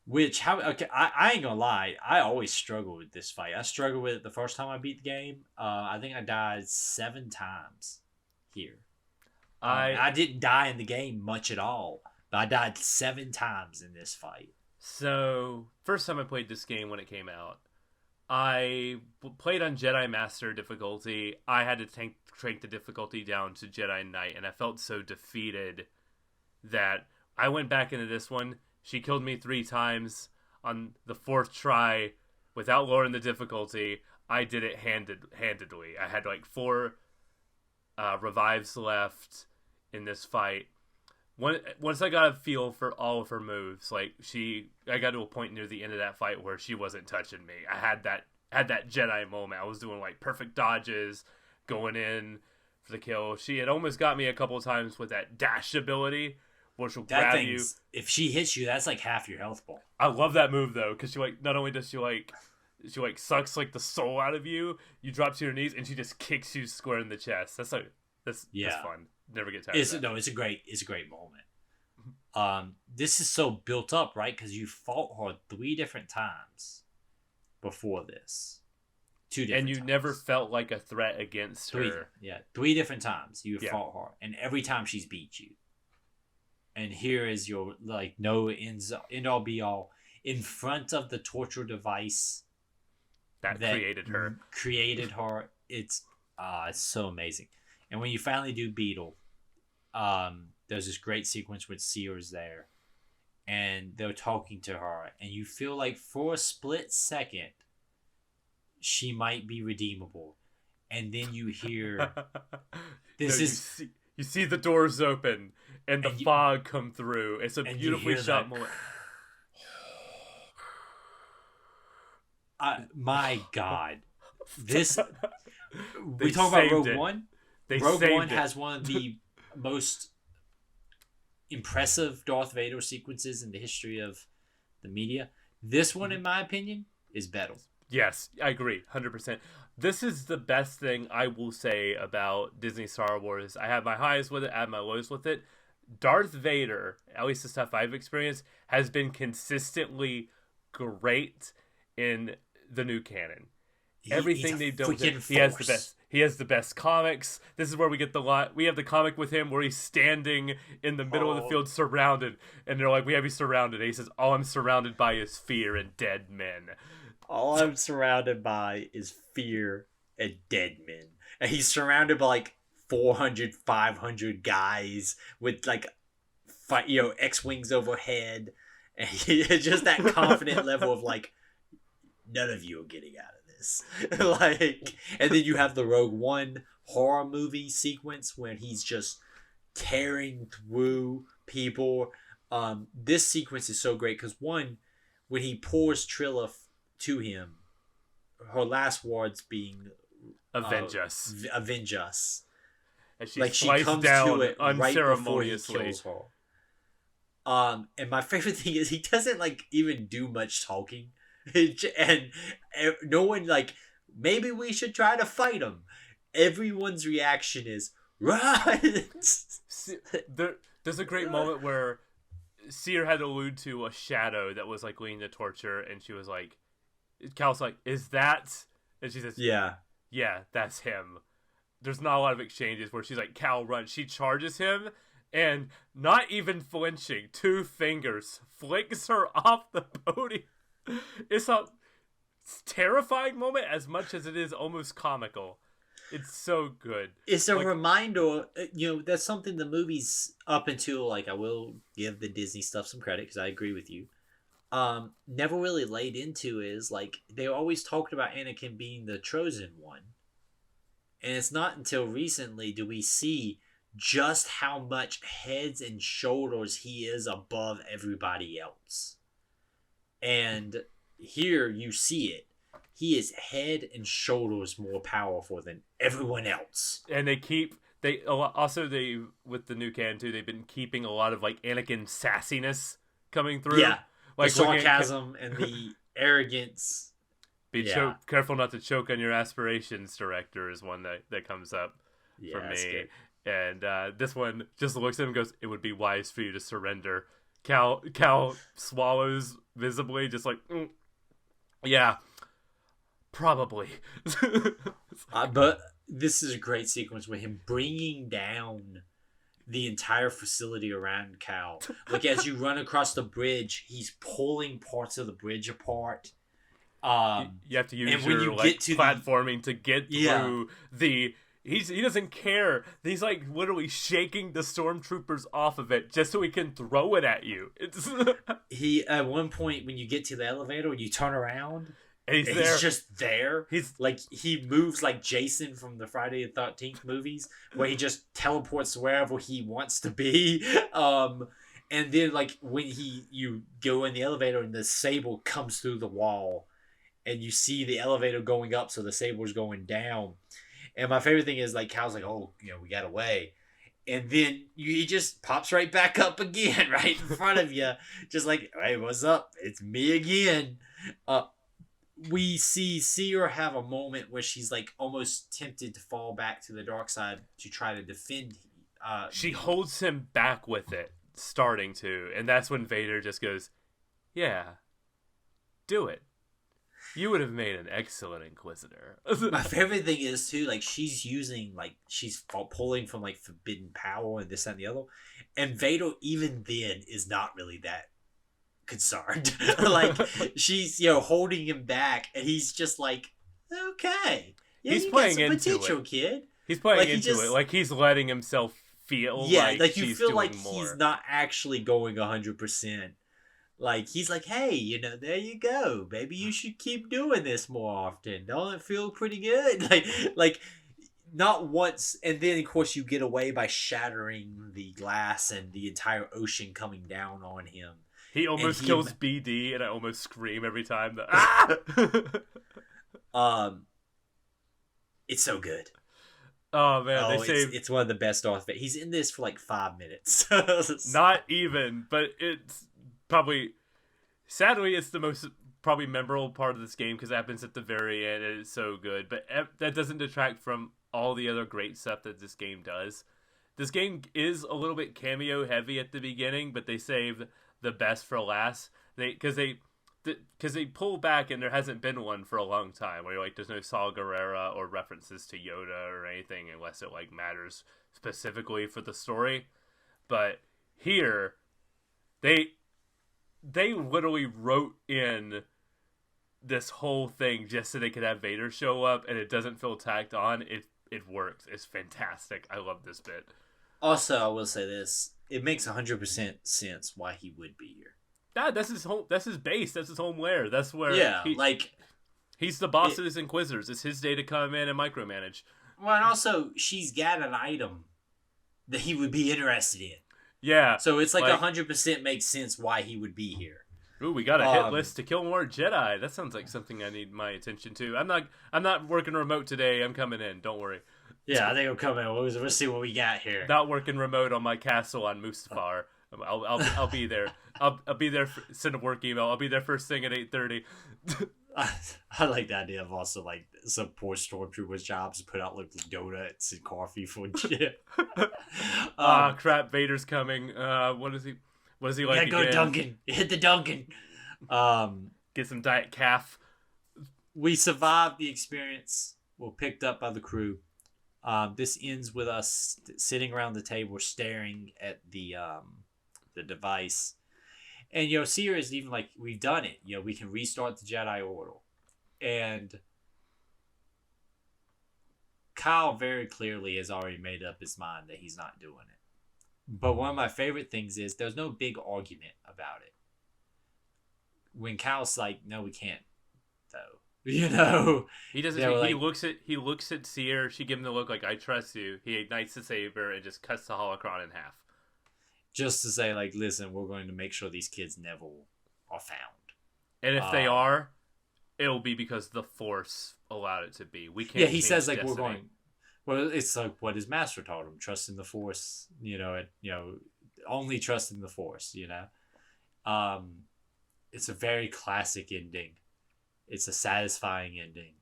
I ain't gonna lie, I always struggle with this fight. I struggled with it the first time I beat the game. I think I died 7 times here. I didn't die in the game much at all, but I died 7 times in this fight. So, first time I played this game when it came out, I played on Jedi Master difficulty. I had to crank the difficulty down to Jedi Knight, and I felt so defeated that I went back into this one. She killed me 3 times. On the 4th try, without lowering the difficulty, I did it handedly. I had like 4 revives left in this fight. Once I got a feel for all of her moves, like I got to a point near the end of that fight where she wasn't touching me. I had that Jedi moment. I was doing like perfect dodges, going in for the kill. She had almost got me a couple of times with that dash ability, which will grab you. If she hits you, that's like half your health bar. I love that move though, because she like not only does she sucks like the soul out of you, you drop to your knees, and she just kicks you square in the chest. That's fun. Never get tired of that. No, it's a great moment. This is so built up, right? Because you fought her 3 different times before this 2 different And you times. never felt like a threat against her. 3 different times you fought her, and every time she's beat you. And here is your like no end all be all in front of the torture device that created her. It's so amazing. And when you finally do Beetle, there's this great sequence with Seer's there, and they're talking to her, and you feel like for a split second she might be redeemable, and then you hear you see the doors open and the fog come through. It's a beautifully shot moment. My God, this we talk about Rogue One. Rogue One has one of the most impressive Darth Vader sequences in the history of the media. This one, in my opinion, is better. Yes, I agree, 100%. This is the best thing I will say about Disney Star Wars. I have my highs with it, I have my lows with it. Darth Vader, at least the stuff I've experienced, has been consistently great in the new canon. Everything they've done with him, he has the best. He has the best comics. This is where we get we have the comic with him where he's standing in the middle of the field surrounded, and they're like, we have you surrounded. And he says, all I'm surrounded by is fear and dead men. All I'm surrounded by is fear and dead men. And he's surrounded by like 400, 500 guys with like, X-Wings overhead. And just that confident level of like, none of you are getting out of this. And then you have the Rogue One horror movie sequence when he's just tearing through people. This sequence is so great because one, when he pours Trilla to him, her last words being avenge us. Avenge us. And she comes down to it unceremoniously. Right before he kills her. And my favorite thing is he doesn't like even do much talking. And no one like, maybe we should try to fight him. Everyone's reaction is run. There's a great moment where Seer had to allude to a shadow that was like leading to torture, and she was like, Cal's like, is that? And she says, yeah, that's him. There's not a lot of exchanges where she's like, Cal, run. She charges him, and not even flinching, 2 fingers, flicks her off the podium. It's a terrifying moment as much as it is almost comical. It's so good. It's a reminder, that's something the movies up until, like, I will give the Disney stuff some credit because I agree with you, never really laid into is, like, they always talked about Anakin being the chosen one. And it's not until recently do we see just how much heads and shoulders he is above everybody else. And here you see it. He is head and shoulders more powerful than everyone else. And with the new canon too, they've been keeping a lot of like Anakin sassiness coming through. Yeah, like the sarcasm and the arrogance. Careful not to choke on your aspirations, director, is one that comes up for me. And this one just looks at him and goes, it would be wise for you to surrender. Cal swallows visibly, just like, yeah, probably. But this is a great sequence with him bringing down the entire facility around Cal. Like, as you run across the bridge, he's pulling parts of the bridge apart. You have to use your platforming to get through the... He doesn't care. He's like literally shaking the stormtroopers off of it just so he can throw it at you. He at one point when you get to the elevator, you turn around and he's just there. He's like, he moves like Jason from the Friday the 13th movies, where he just teleports wherever he wants to be. And then like when you go in the elevator and the sable comes through the wall, and you see the elevator going up, so the sable's going down. And my favorite thing is, like, Cal's like, oh, we got away. And then he just pops right back up again, right in front of you. Just like, hey, what's up? It's me again. We see Seer have a moment where she's, like, almost tempted to fall back to the dark side to try to defend. She holds him back with it, starting to. And that's when Vader just goes, yeah, do it. You would have made an excellent Inquisitor. My favorite thing is too, like she's using she's pulling from forbidden power and this and the other, and Vader even then is not really that concerned. Like she's holding him back, and he's just like, okay, yeah, he's you playing got some into potential, it. kid. He's playing into it, like he's letting himself feel. Yeah, like you he's feel doing like more. he's not actually going 100%. Like he's like, hey, there you go. Maybe you should keep doing this more often. Don't it feel pretty good? Like not once. And then of course you get away by shattering the glass and the entire ocean coming down on him. He almost kills BD, and I almost scream every time. It's so good. Oh man, it's one of the best Darth Vader. He's in this for 5 minutes. Not even, but it's probably, sadly, it's the most probably memorable part of this game because it happens at the very end and it's so good. But that doesn't detract from all the other great stuff that this game does. This game is a little bit cameo heavy at the beginning, but they save the best for last. Because they pull back and there hasn't been one for a long time. Where you're like, there's no Saw Gerrera or references to Yoda or anything unless it matters specifically for the story. But here, they literally wrote in this whole thing just so they could have Vader show up, and it doesn't feel tacked on. It works. It's fantastic. I love this bit. Also, I will say this: it makes 100% sense why he would be here. That's his home. That's his base. That's his home lair. That's where. He's the boss of his Inquisitors. It's his day to come in and micromanage. Well, and also she's got an item that he would be interested in. Yeah. So it's 100% makes sense why he would be here. Ooh, we got a hit list to kill more Jedi. That sounds like something I need my attention to. I'm not working remote today. I'm coming in. Don't worry. Yeah, I think I'm coming in. We'll see what we got here. Not working remote on my castle on Mustafar. I'll be there. I'll be there. Send a work email. I'll be there first thing at 8:30. I like the idea of also some poor stormtroopers' jobs to put out donuts and coffee for shit. Crap! Vader's coming. What is he like? Go Dunkin'. Hit the Dunkin'. Get some Diet Calf. We survived the experience. We're picked up by the crew. This ends with us sitting around the table staring at the device. And, Seer is even we've done it. We can restart the Jedi Order. And Kyle very clearly has already made up his mind that he's not doing it. But one of my favorite things is there's no big argument about it. When Kyle's like, no, we can't, though. He doesn't. He looks at Seer. She gives him the look like, I trust you. He ignites the saber and just cuts the holocron in half. Just to say, listen, we're going to make sure these kids never are found. And if they are, it'll be because the Force allowed it to be. We can't. Yeah, he says destiny. we're going. Well, it's what his master taught him: trust in the Force. Only trust in the Force. It's a very classic ending. It's a satisfying ending.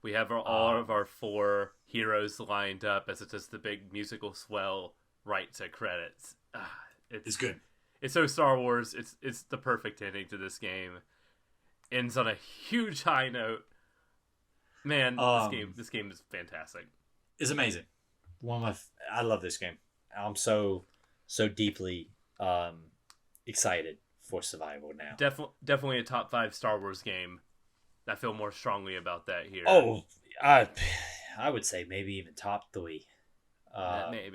We have all of our 4 heroes lined up as it's just the big musical swell right to credits. It's good. It's so Star Wars. It's the perfect ending to this game. Ends on a huge high note. Man, this game is fantastic. It's amazing. I love this game. I'm so deeply excited for survival now. Definitely a top 5 Star Wars game. I feel more strongly about that here. Oh, I would say maybe even top 3.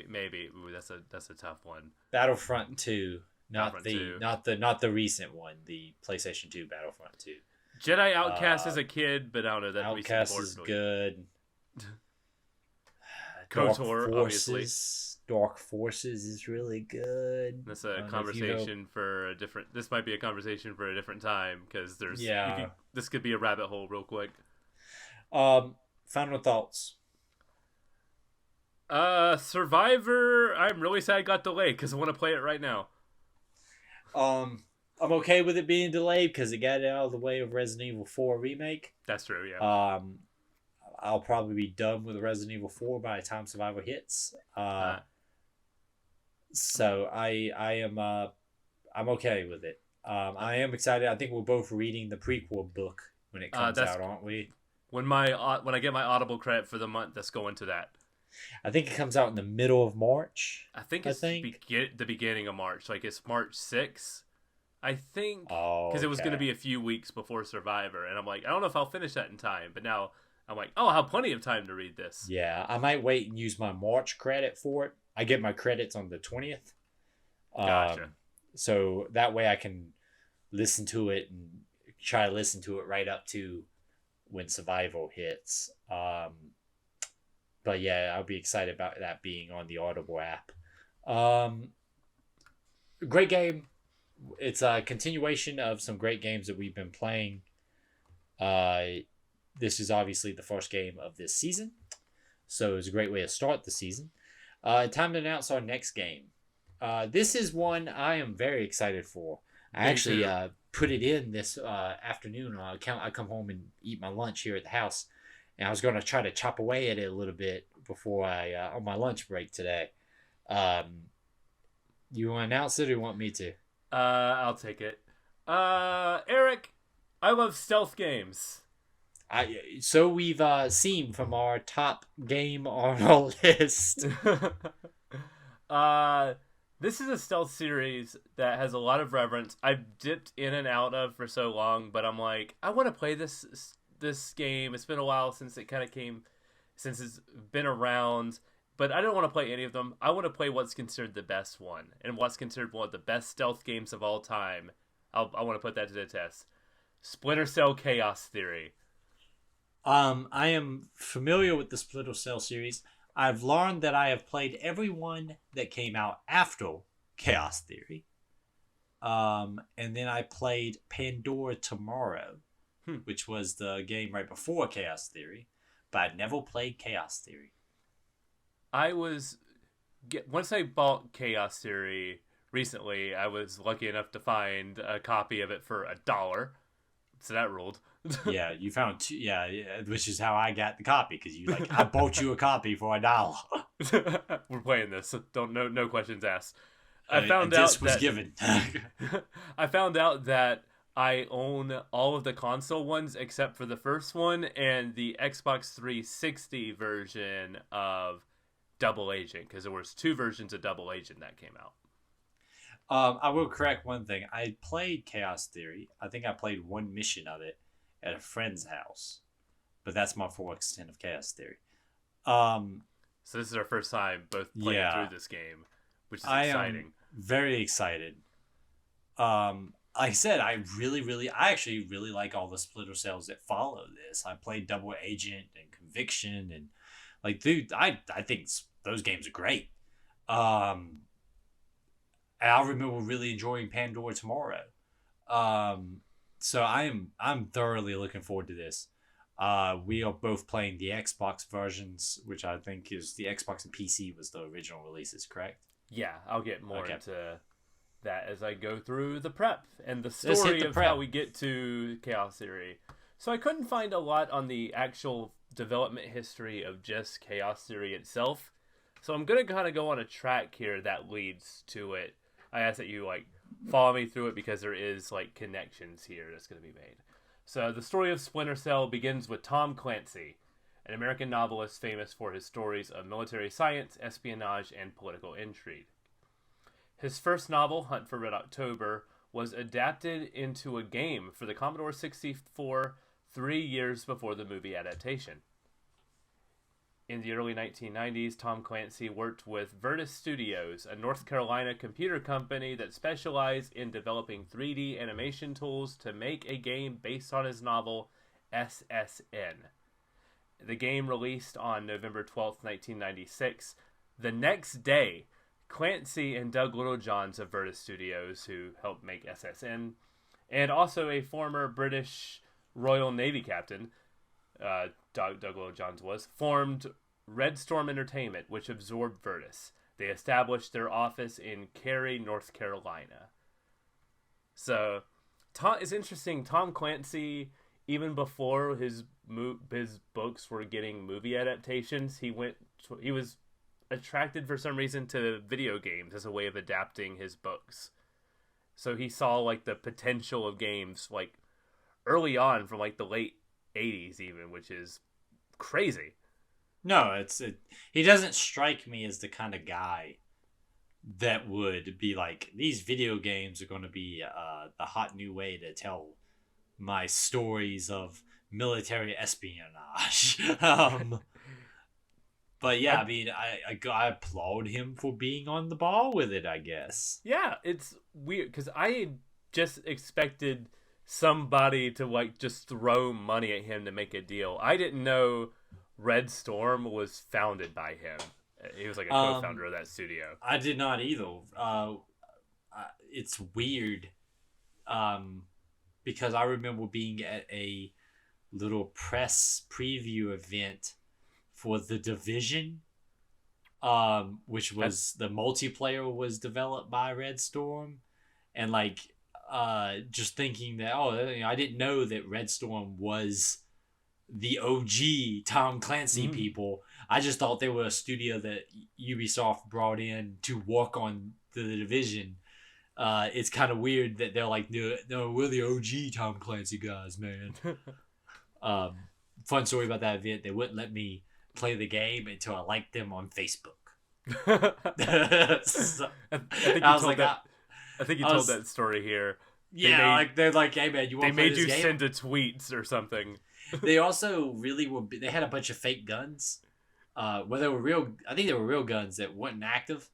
Maybe. Ooh, that's a tough one. Battlefront 2, not Battlefront the recent one, the PlayStation 2 Battlefront 2. Jedi Outcast as a kid, but I don't know that Outcast is good. KOTOR, obviously. Dark Forces is really good. That's a conversation for a different. This might be a conversation for a different time because there's. This could be a rabbit hole real quick. Final thoughts. Survivor. I'm really sad it got delayed because I want to play it right now. I'm okay with it being delayed because it got out of the way of Resident Evil 4 remake. That's true. Yeah. I'll probably be done with Resident Evil 4 by the time Survivor hits. So I'm okay with it. I am excited. I think we're both reading the prequel book when it comes That's out, aren't we? when when I get my Audible credit for the month. That's going to that. I think it comes out in the middle of March. I think I it's think. the beginning of March. Like it's March 6th. I think Oh, because it was going to okay. be a few weeks before Survivor, and I'm like, I don't know if I'll finish that in time. But now I'm like, oh, I'll have plenty of time to read this. Yeah, I might wait and use my March credit for it. I get my credits on the 20th. Gotcha. So that way I can listen to it and try to listen to it right up to when Survival hits. But yeah, I'll be excited about that being on the Audible app. Great game. It's a continuation of some great games that we've been playing. This is obviously the first game of this season, so it's a great way to start the season. Time to announce our next game. This is one I am very excited for. I actually put it in this afternoon. I come home and eat my lunch here at the house, and I was going to try to chop away at it a little bit before I on my lunch break today. You want to announce it, or you want me to? I'll take it. Eric, I love stealth games. So we've seen from our top game on our list. This is a stealth series that has a lot of reverence. I've dipped in and out of for so long, but I'm like, I want to play this game. It's been a while since since it's been around, but I don't want to play any of them. I want to play what's considered the best one, and what's considered one of the best stealth games of all time. I want to put that to the test. Splinter Cell Chaos Theory. I am familiar with the Splinter Cell series. I've learned that I have played every one that came out after Chaos Theory. And then I played Pandora Tomorrow, which was the game right before Chaos Theory, but I never played Chaos Theory. Once I bought Chaos Theory recently, I was lucky enough to find a copy of it for $1. So that ruled. Yeah, you found two. Yeah, which is how I got the copy, because I bought you a copy for $1. We're playing this. No questions asked. I found out was given. I found out that I own all of the console ones except for the first one and the Xbox 360 version of Double Agent, because there was 2 versions of Double Agent that came out. I will correct one thing. I played Chaos Theory. I think I played one mission of it at a friend's house, but that's my full extent of Chaos Theory. So this is our first time both playing through this game, which is I exciting. am very excited. Like I said, I actually really like all the Splinter Cells that follow this. I played Double Agent and Conviction, and dude, I think those games are great. And I remember really enjoying Pandora Tomorrow. So I'm thoroughly looking forward to this. We are both playing the Xbox versions, which I think is the Xbox and PC was the original releases, correct? Yeah, I'll get more into that as I go through the prep and the story of how we get to Chaos Theory. So I couldn't find a lot on the actual development history of just Chaos Theory itself. So I'm going to kind of go on a track here that leads to it. I ask that you follow me through it because there is connections here that's going to be made. So the story of Splinter Cell begins with Tom Clancy, an American novelist famous for his stories of military science, espionage, and political intrigue. His first novel, Hunt for Red October, was adapted into a game for the Commodore 64 3 years before the movie adaptation. In the early 1990s, Tom Clancy worked with Virtus Studios, a North Carolina computer company that specialized in developing 3D animation tools to make a game based on his novel SSN. The game released on November 12th, 1996. The next day, Clancy and Doug Littlejohns of Virtus Studios, who helped make SSN, and also a former British Royal Navy captain, Doug Littlejohns was, formed Red Storm Entertainment, which absorbed Virtus. They established their office in Cary, North Carolina. So, it's interesting. Tom Clancy, even before his books were getting movie adaptations, he was attracted for some reason to video games as a way of adapting his books. So he saw the potential of games early on from like the late 80s even, which is crazy. No, he doesn't strike me as the kind of guy that would be like, these video games are going to be the hot new way to tell my stories of military espionage. But yeah, I mean, I applaud him for being on the ball with it, I guess. Yeah, it's weird because I just expected somebody to like just throw money at him to make a deal. I didn't know Red Storm was founded by him. He was like a co-founder of that studio. I did not either. It's weird because I remember being at a little press preview event for The Division, which was the multiplayer was developed by Red Storm, and like just thinking that I didn't know that Red Storm was the OG Tom Clancy people. I just thought they were a studio that Ubisoft brought in to work on The Division. It's kind of weird that they're like, no, we're the OG Tom Clancy guys, man. Fun story about that event. They wouldn't let me play the game until I liked them on Facebook. So, I think you told that story here. Yeah, they're like, hey man, you want to play this game? They made you send a tweets or something. They also really were. They had a bunch of fake guns. Well, they were real. I think they were real guns that weren't active.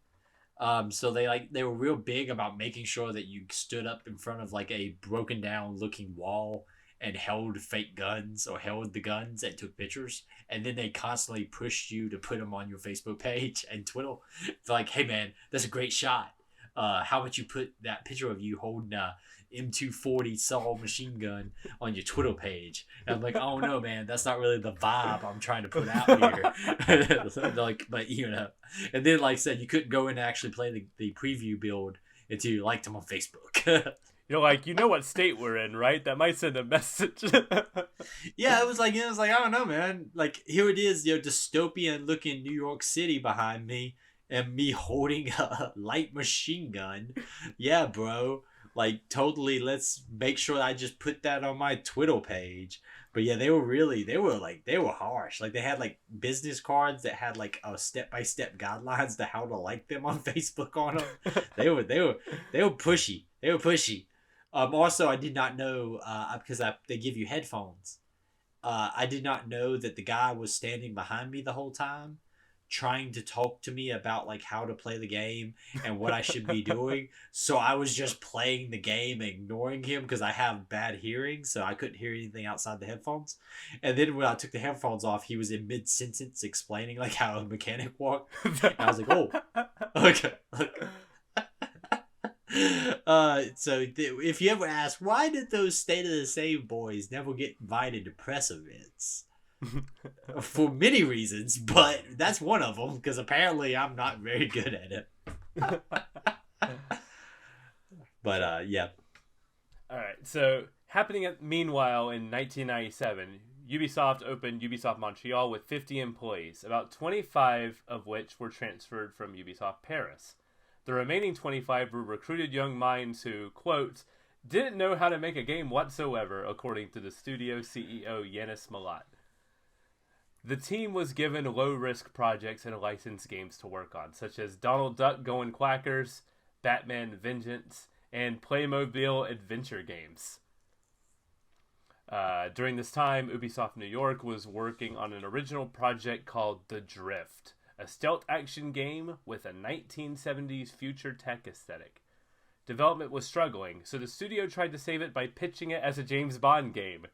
So they were real big about making sure that you stood up in front of like a broken down looking wall and held fake guns or held the guns and took pictures. And then they constantly pushed you to put them on your Facebook page and Twitter. They're like, hey man, that's a great shot. How about you put that picture of you holding a M240 saw machine gun on your Twitter page? And I'm like, oh no, man, that's not really the vibe I'm trying to put out here. So like, but and then like I said, you couldn't go in and actually play the preview build until you liked them on Facebook. You're like, you know what state we're in, right? That might send a message. Yeah, it was like, I don't know, man. Like, here it is, dystopian looking New York City behind me, and me holding a light machine gun. Yeah, bro. Like, totally, let's make sure I just put that on my Twitter page. But yeah, they were harsh. Like, they had like business cards that had like a step-by-step guidelines to how to like them on Facebook on them. They were pushy. They were pushy. Also, I did not know, because they give you headphones. I did not know that the guy was standing behind me the whole time, trying to talk to me about like how to play the game and what I should be doing. So I was just playing the game, ignoring him because I have bad hearing, so I couldn't hear anything outside the headphones. And then when I took the headphones off, he was in mid-sentence explaining like how a mechanic worked. And I was like, oh, okay. So if you ever ask, why did those State of the Save boys never get invited to press events? For many reasons, but that's one of them, because apparently I'm not very good at it. But yeah. Alright, so meanwhile in 1997, Ubisoft opened Ubisoft Montreal with 50 employees, about 25 of which were transferred from Ubisoft Paris. The remaining 25 were recruited young minds who, quote, didn't know how to make a game whatsoever, according to the studio CEO Yanis Malat. The team was given low-risk projects and licensed games to work on, such as Donald Duck Going Quackers, Batman Vengeance, and Playmobil adventure games. During this time, Ubisoft New York was working on an original project called The Drift, a stealth action game with a 1970s future tech aesthetic. Development was struggling, so the studio tried to save it by pitching it as a James Bond game.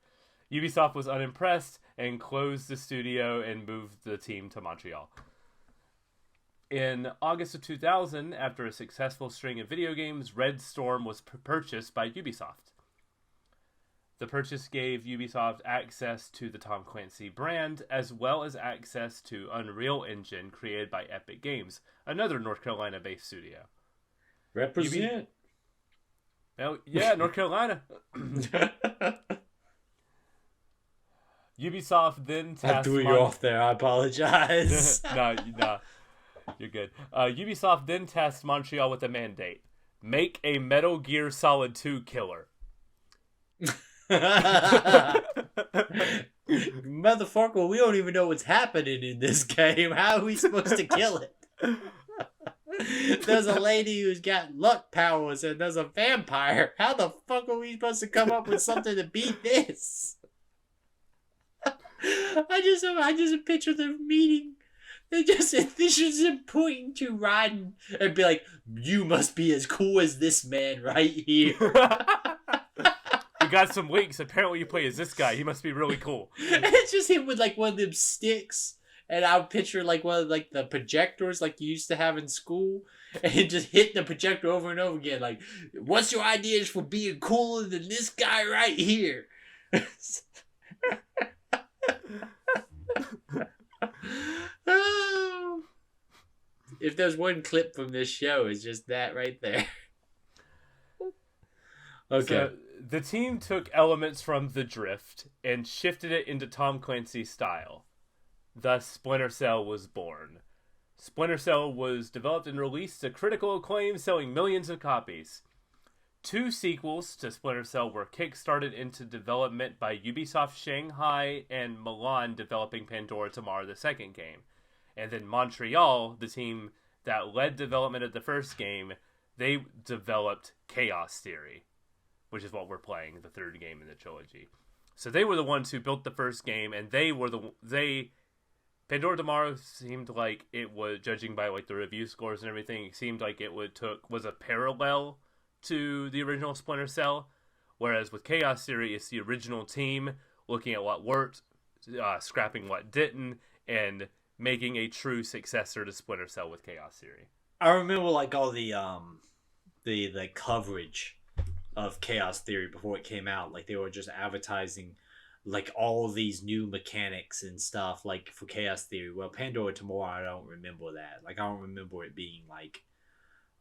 Ubisoft was unimpressed and closed the studio and moved the team to Montreal. In August of 2000, after a successful string of video games, Red Storm was purchased by Ubisoft. The purchase gave Ubisoft access to the Tom Clancy brand, as well as access to Unreal Engine created by Epic Games, another North Carolina-based studio. Represent. Yeah, North Carolina. Ubisoft then tasked... I threw you off there. I apologize. No, you're good. Ubisoft then tasked Montreal with a mandate. Make a Metal Gear Solid 2 killer. Motherfucker, we don't even know what's happening in this game. How are we supposed to kill it? There's a lady who's got luck powers and there's a vampire. How the fuck are we supposed to come up with something to beat this? I just picture them meeting. This is him pointing to Raiden and be like, "You must be as cool as this man right here." You got some links. Apparently, you play as this guy. He must be really cool. And it's just him with like one of them sticks, and I would picture like one of like the projectors like you used to have in school, and just hit the projector over and over again. Like, what's your ideas for being cooler than this guy right here? If there's one clip from this show, it's just that right there. Okay. So, the team took elements from The Drift and shifted it into Tom Clancy's style. Thus, Splinter Cell was born. Splinter Cell was developed and released to critical acclaim, selling millions of copies. 2 sequels to Splinter Cell were kickstarted into development by Ubisoft Shanghai and Milan, developing Pandora Tomorrow, the second game. And then Montreal, the team that led development of the first game, they developed Chaos Theory, which is what we're playing, the third game in the trilogy. So they were the ones who built the first game, and Pandora Tomorrow seemed like it was, judging by like the review scores and everything, it seemed like it was a parallel to the original Splinter Cell, whereas with Chaos Theory, it's the original team looking at what worked, scrapping what didn't, and making a true successor to Splinter Cell with Chaos Theory. I remember like all the coverage of Chaos Theory before it came out. Like they were just advertising like all these new mechanics and stuff like for Chaos Theory. Well, Pandora Tomorrow, I don't remember that. Like I don't remember it being like,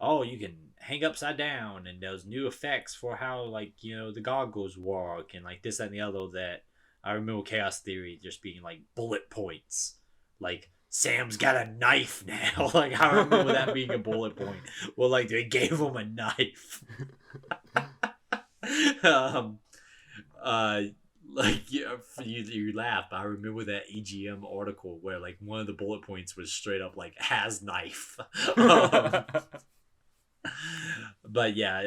oh, you can hang upside down and there's new effects for how like, you know, the goggles work and like this and the other. That I remember Chaos Theory just being like bullet points. Like Sam's got a knife now. Like I remember that being a bullet point. Well, like they gave him a knife. Like you laugh. I remember that EGM article where like one of the bullet points was straight up like has knife. But yeah,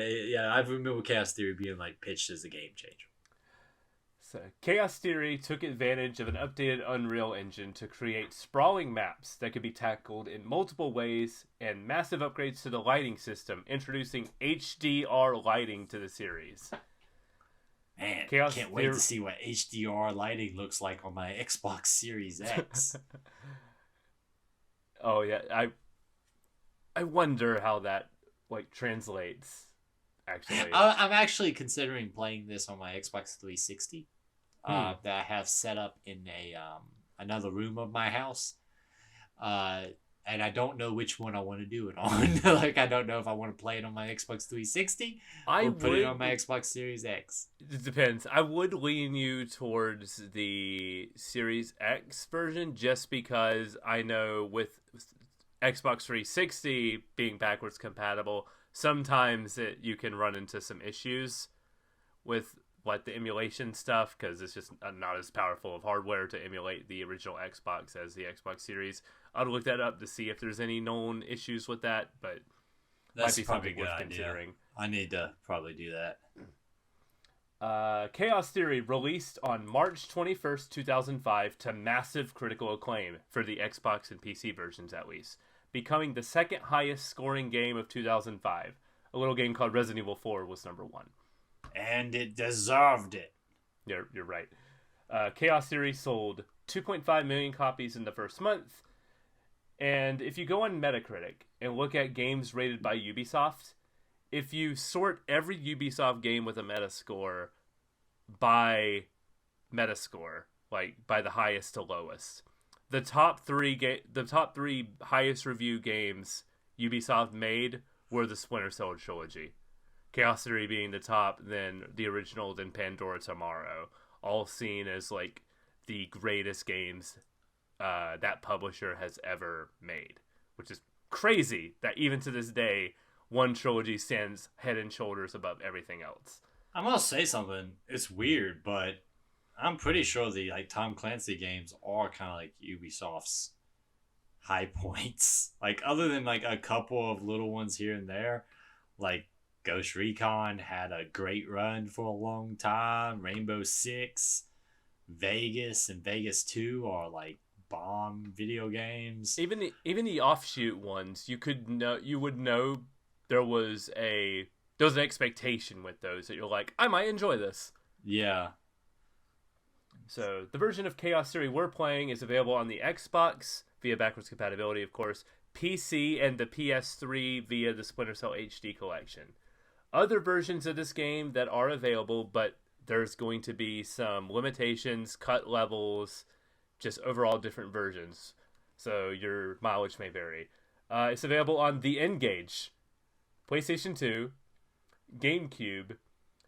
I remember Chaos Theory being like pitched as a game changer. So, Chaos Theory took advantage of an updated Unreal Engine to create sprawling maps that could be tackled in multiple ways and massive upgrades to the lighting system, introducing HDR lighting to the series. Man, can't wait to see what HDR lighting looks like on my Xbox Series X. Oh yeah, I wonder how that like translates. Actually, I'm actually considering playing this on my Xbox 360. That I have set up in another room of my house. And I don't know which one I want to do it on. Like, I don't know if I want to play it on my Xbox 360 or put it on my Xbox Series X. It depends. I would lean you towards the Series X version just because I know with Xbox 360 being backwards compatible, sometimes you can run into some issues with like the emulation stuff because it's just not as powerful of hardware to emulate the original Xbox as the Xbox Series. I'll look that up to see if there's any known issues with that, but that's might be probably something worth considering. I need to probably do that. Chaos Theory released on March 21st, 2005 to massive critical acclaim for the Xbox and PC versions at least, becoming the second highest scoring game of 2005. A little game called Resident Evil 4 was number 1. And it deserved it. You're right. Chaos Theory sold 2.5 million copies in the first month. And if you go on Metacritic and look at games rated by Ubisoft, if you sort every Ubisoft game with a Metascore by Metascore, like by the highest to lowest, the top three highest review games Ubisoft made were the Splinter Cell trilogy. Chaos Theory being the top, then the original, then Pandora Tomorrow, all seen as like the greatest games that publisher has ever made, which is crazy that even to this day, one trilogy stands head and shoulders above everything else. I'm gonna say something. It's weird, but I'm pretty sure the like Tom Clancy games are kind of like Ubisoft's high points. Like other than like a couple of little ones here and there, like Ghost Recon had a great run for a long time. Rainbow Six, Vegas, and Vegas 2 are like bomb video games. Even the offshoot ones, you would know there was an expectation with those that you're like, I might enjoy this. Yeah. So the version of Chaos Theory we're playing is available on the Xbox via backwards compatibility, of course, PC, and the PS3 via the Splinter Cell HD collection. Other versions of this game that are available, but there's going to be some limitations, cut levels, just overall different versions. So your mileage may vary. It's available on the N-Gage, PlayStation 2, GameCube,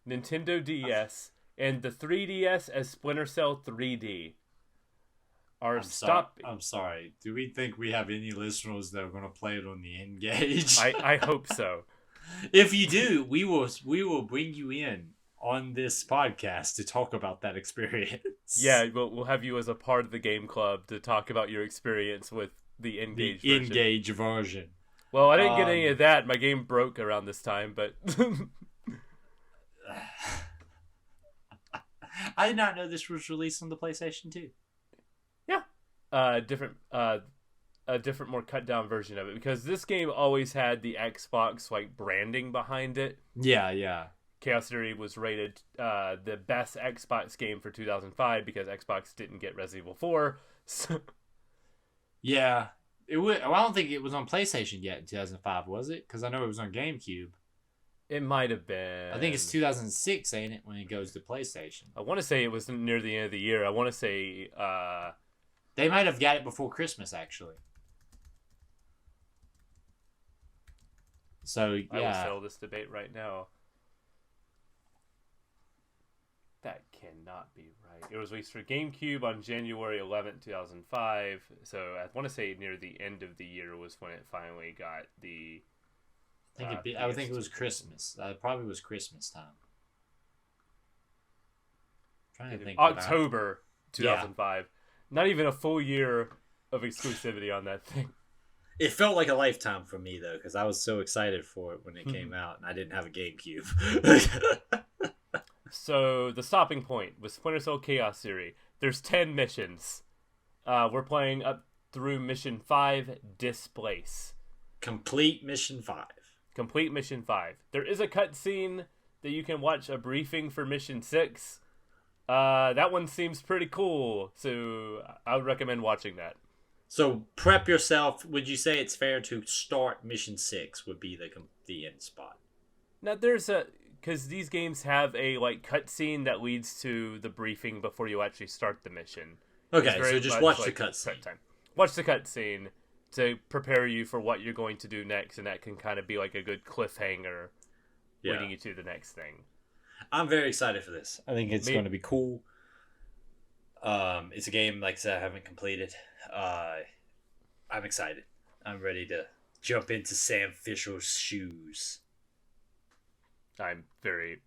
Nintendo DS, and the 3DS as Splinter Cell 3D. I'm sorry. Do we think we have any listeners that are going to play it on the N-Gage? I hope so. If you do, we will bring you in on this podcast to talk about that experience. Yeah, we'll have you as a part of the game club to talk about your experience with the N-Gage version. N-Gage version. Well, I didn't get any of that. My game broke around this time, but I did not know this was released on the PlayStation 2. Yeah. A different, more cut down version of it, because this game always had the Xbox like branding behind it. Yeah. Chaos Theory was rated the best Xbox game for 2005 because Xbox didn't get Resident Evil 4. So... Yeah. I don't think it was on PlayStation yet in 2005, was it? Because I know it was on GameCube. It might have been. I think it's 2006, ain't it, when it goes to PlayStation? I want to say it was near the end of the year. I want to say... They might have got it before Christmas, actually. So, yeah. I will settle this debate right now. That cannot be right. It was released for GameCube on January 11th, 2005. So I want to say near the end of the year was when it finally got the... I would think it was Christmas. Probably was Christmas time. I'm trying to think. October 2005. Yeah. Not even a full year of exclusivity on that thing. It felt like a lifetime for me, though, because I was so excited for it when it came out, and I didn't have a GameCube. So, the stopping point was Splinter Cell Chaos Theory. There's 10 missions. We're playing up through Mission 5, Displace. Complete Mission 5. Complete Mission 5. There is a cutscene that you can watch a briefing for Mission 6. That one seems pretty cool, so I would recommend watching that. So, prep yourself. Would you say it's fair to start Mission 6 would be the end spot? Now, because these games have a cutscene that leads to the briefing before you actually start the mission. Okay, so just watch the cutscene. Watch the cutscene to prepare you for what you're going to do next, and that can kind of be like a good cliffhanger leading you to the next thing. I'm very excited for this. I think it's going to be cool. It's a game, like I said, I haven't completed. I'm excited. I'm ready to jump into Sam Fisher's shoes. I'm very,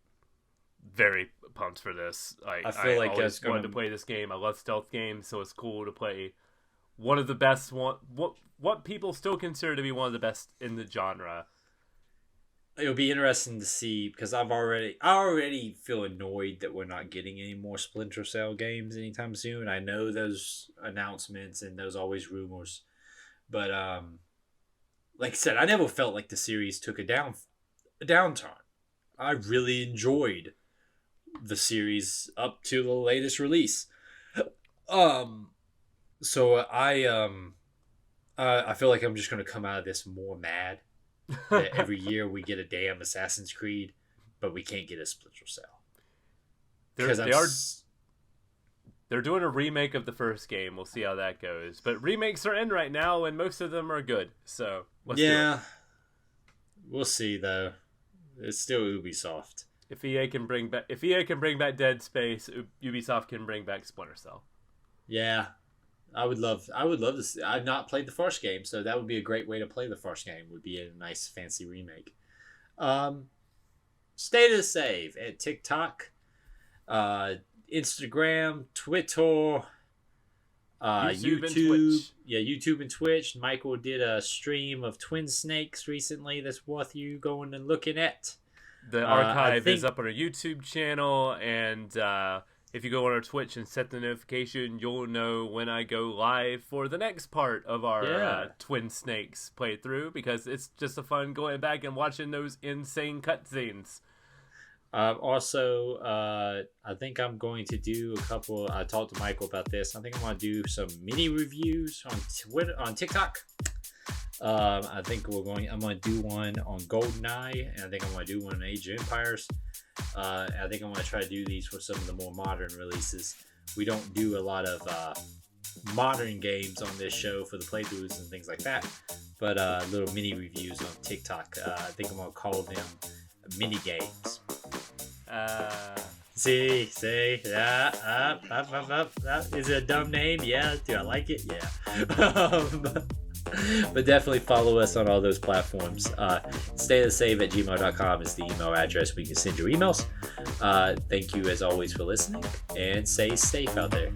very pumped for this. I feel like always wanted to play this game. I love stealth games, so it's cool to play one of the best what people still consider to be one of the best in the genre. It'll be interesting to see, because I already feel annoyed that we're not getting any more Splinter Cell games anytime soon. I know those announcements and those always rumors, but like I said, I never felt like the series took a downturn. I really enjoyed the series up to the latest release. So I feel like I'm just gonna come out of this more mad that every year we get a damn Assassin's Creed, but we can't get a Splinter Cell. They're doing a remake of the first game. We'll see how that goes. But remakes are in right now, and most of them are good. So let's do it. We'll see though. It's still Ubisoft. If EA can bring back Dead Space, Ubisoft can bring back Splinter Cell. Yeah. I would love to see. I've not played the first game, so that would be a great way to play the first game. Would be a nice fancy remake. So State of the Save at TikTok, Instagram, Twitter, YouTube and YouTube. Twitch. Yeah, YouTube and Twitch. Michael did a stream of Twin Snakes recently that's worth you going and looking at. The archive is up on our YouTube channel, and if you go on our Twitch and set the notification, you'll know when I go live for the next part of our Twin Snakes playthrough, because it's just a fun going back and watching those insane cutscenes. Also, I think I'm going to do a couple. I talked to Michael about this. I think I'm going to do some mini reviews on Twitter, on TikTok. I think I'm going to do one on Goldeneye, and I think I'm going to do one on Age of Empires. I think I'm going to try to do these for some of the more modern releases. We don't do a lot of modern games on this show for the playthroughs and things like that, but little mini reviews on TikTok. I think I'm going to call them mini games. See, yeah, is it a dumb name? Yeah, do I like it? Yeah. But definitely follow us on all those platforms. stateofthesave@gmail.com is the email address where you can send your emails. Thank you as always for listening, and stay safe out there.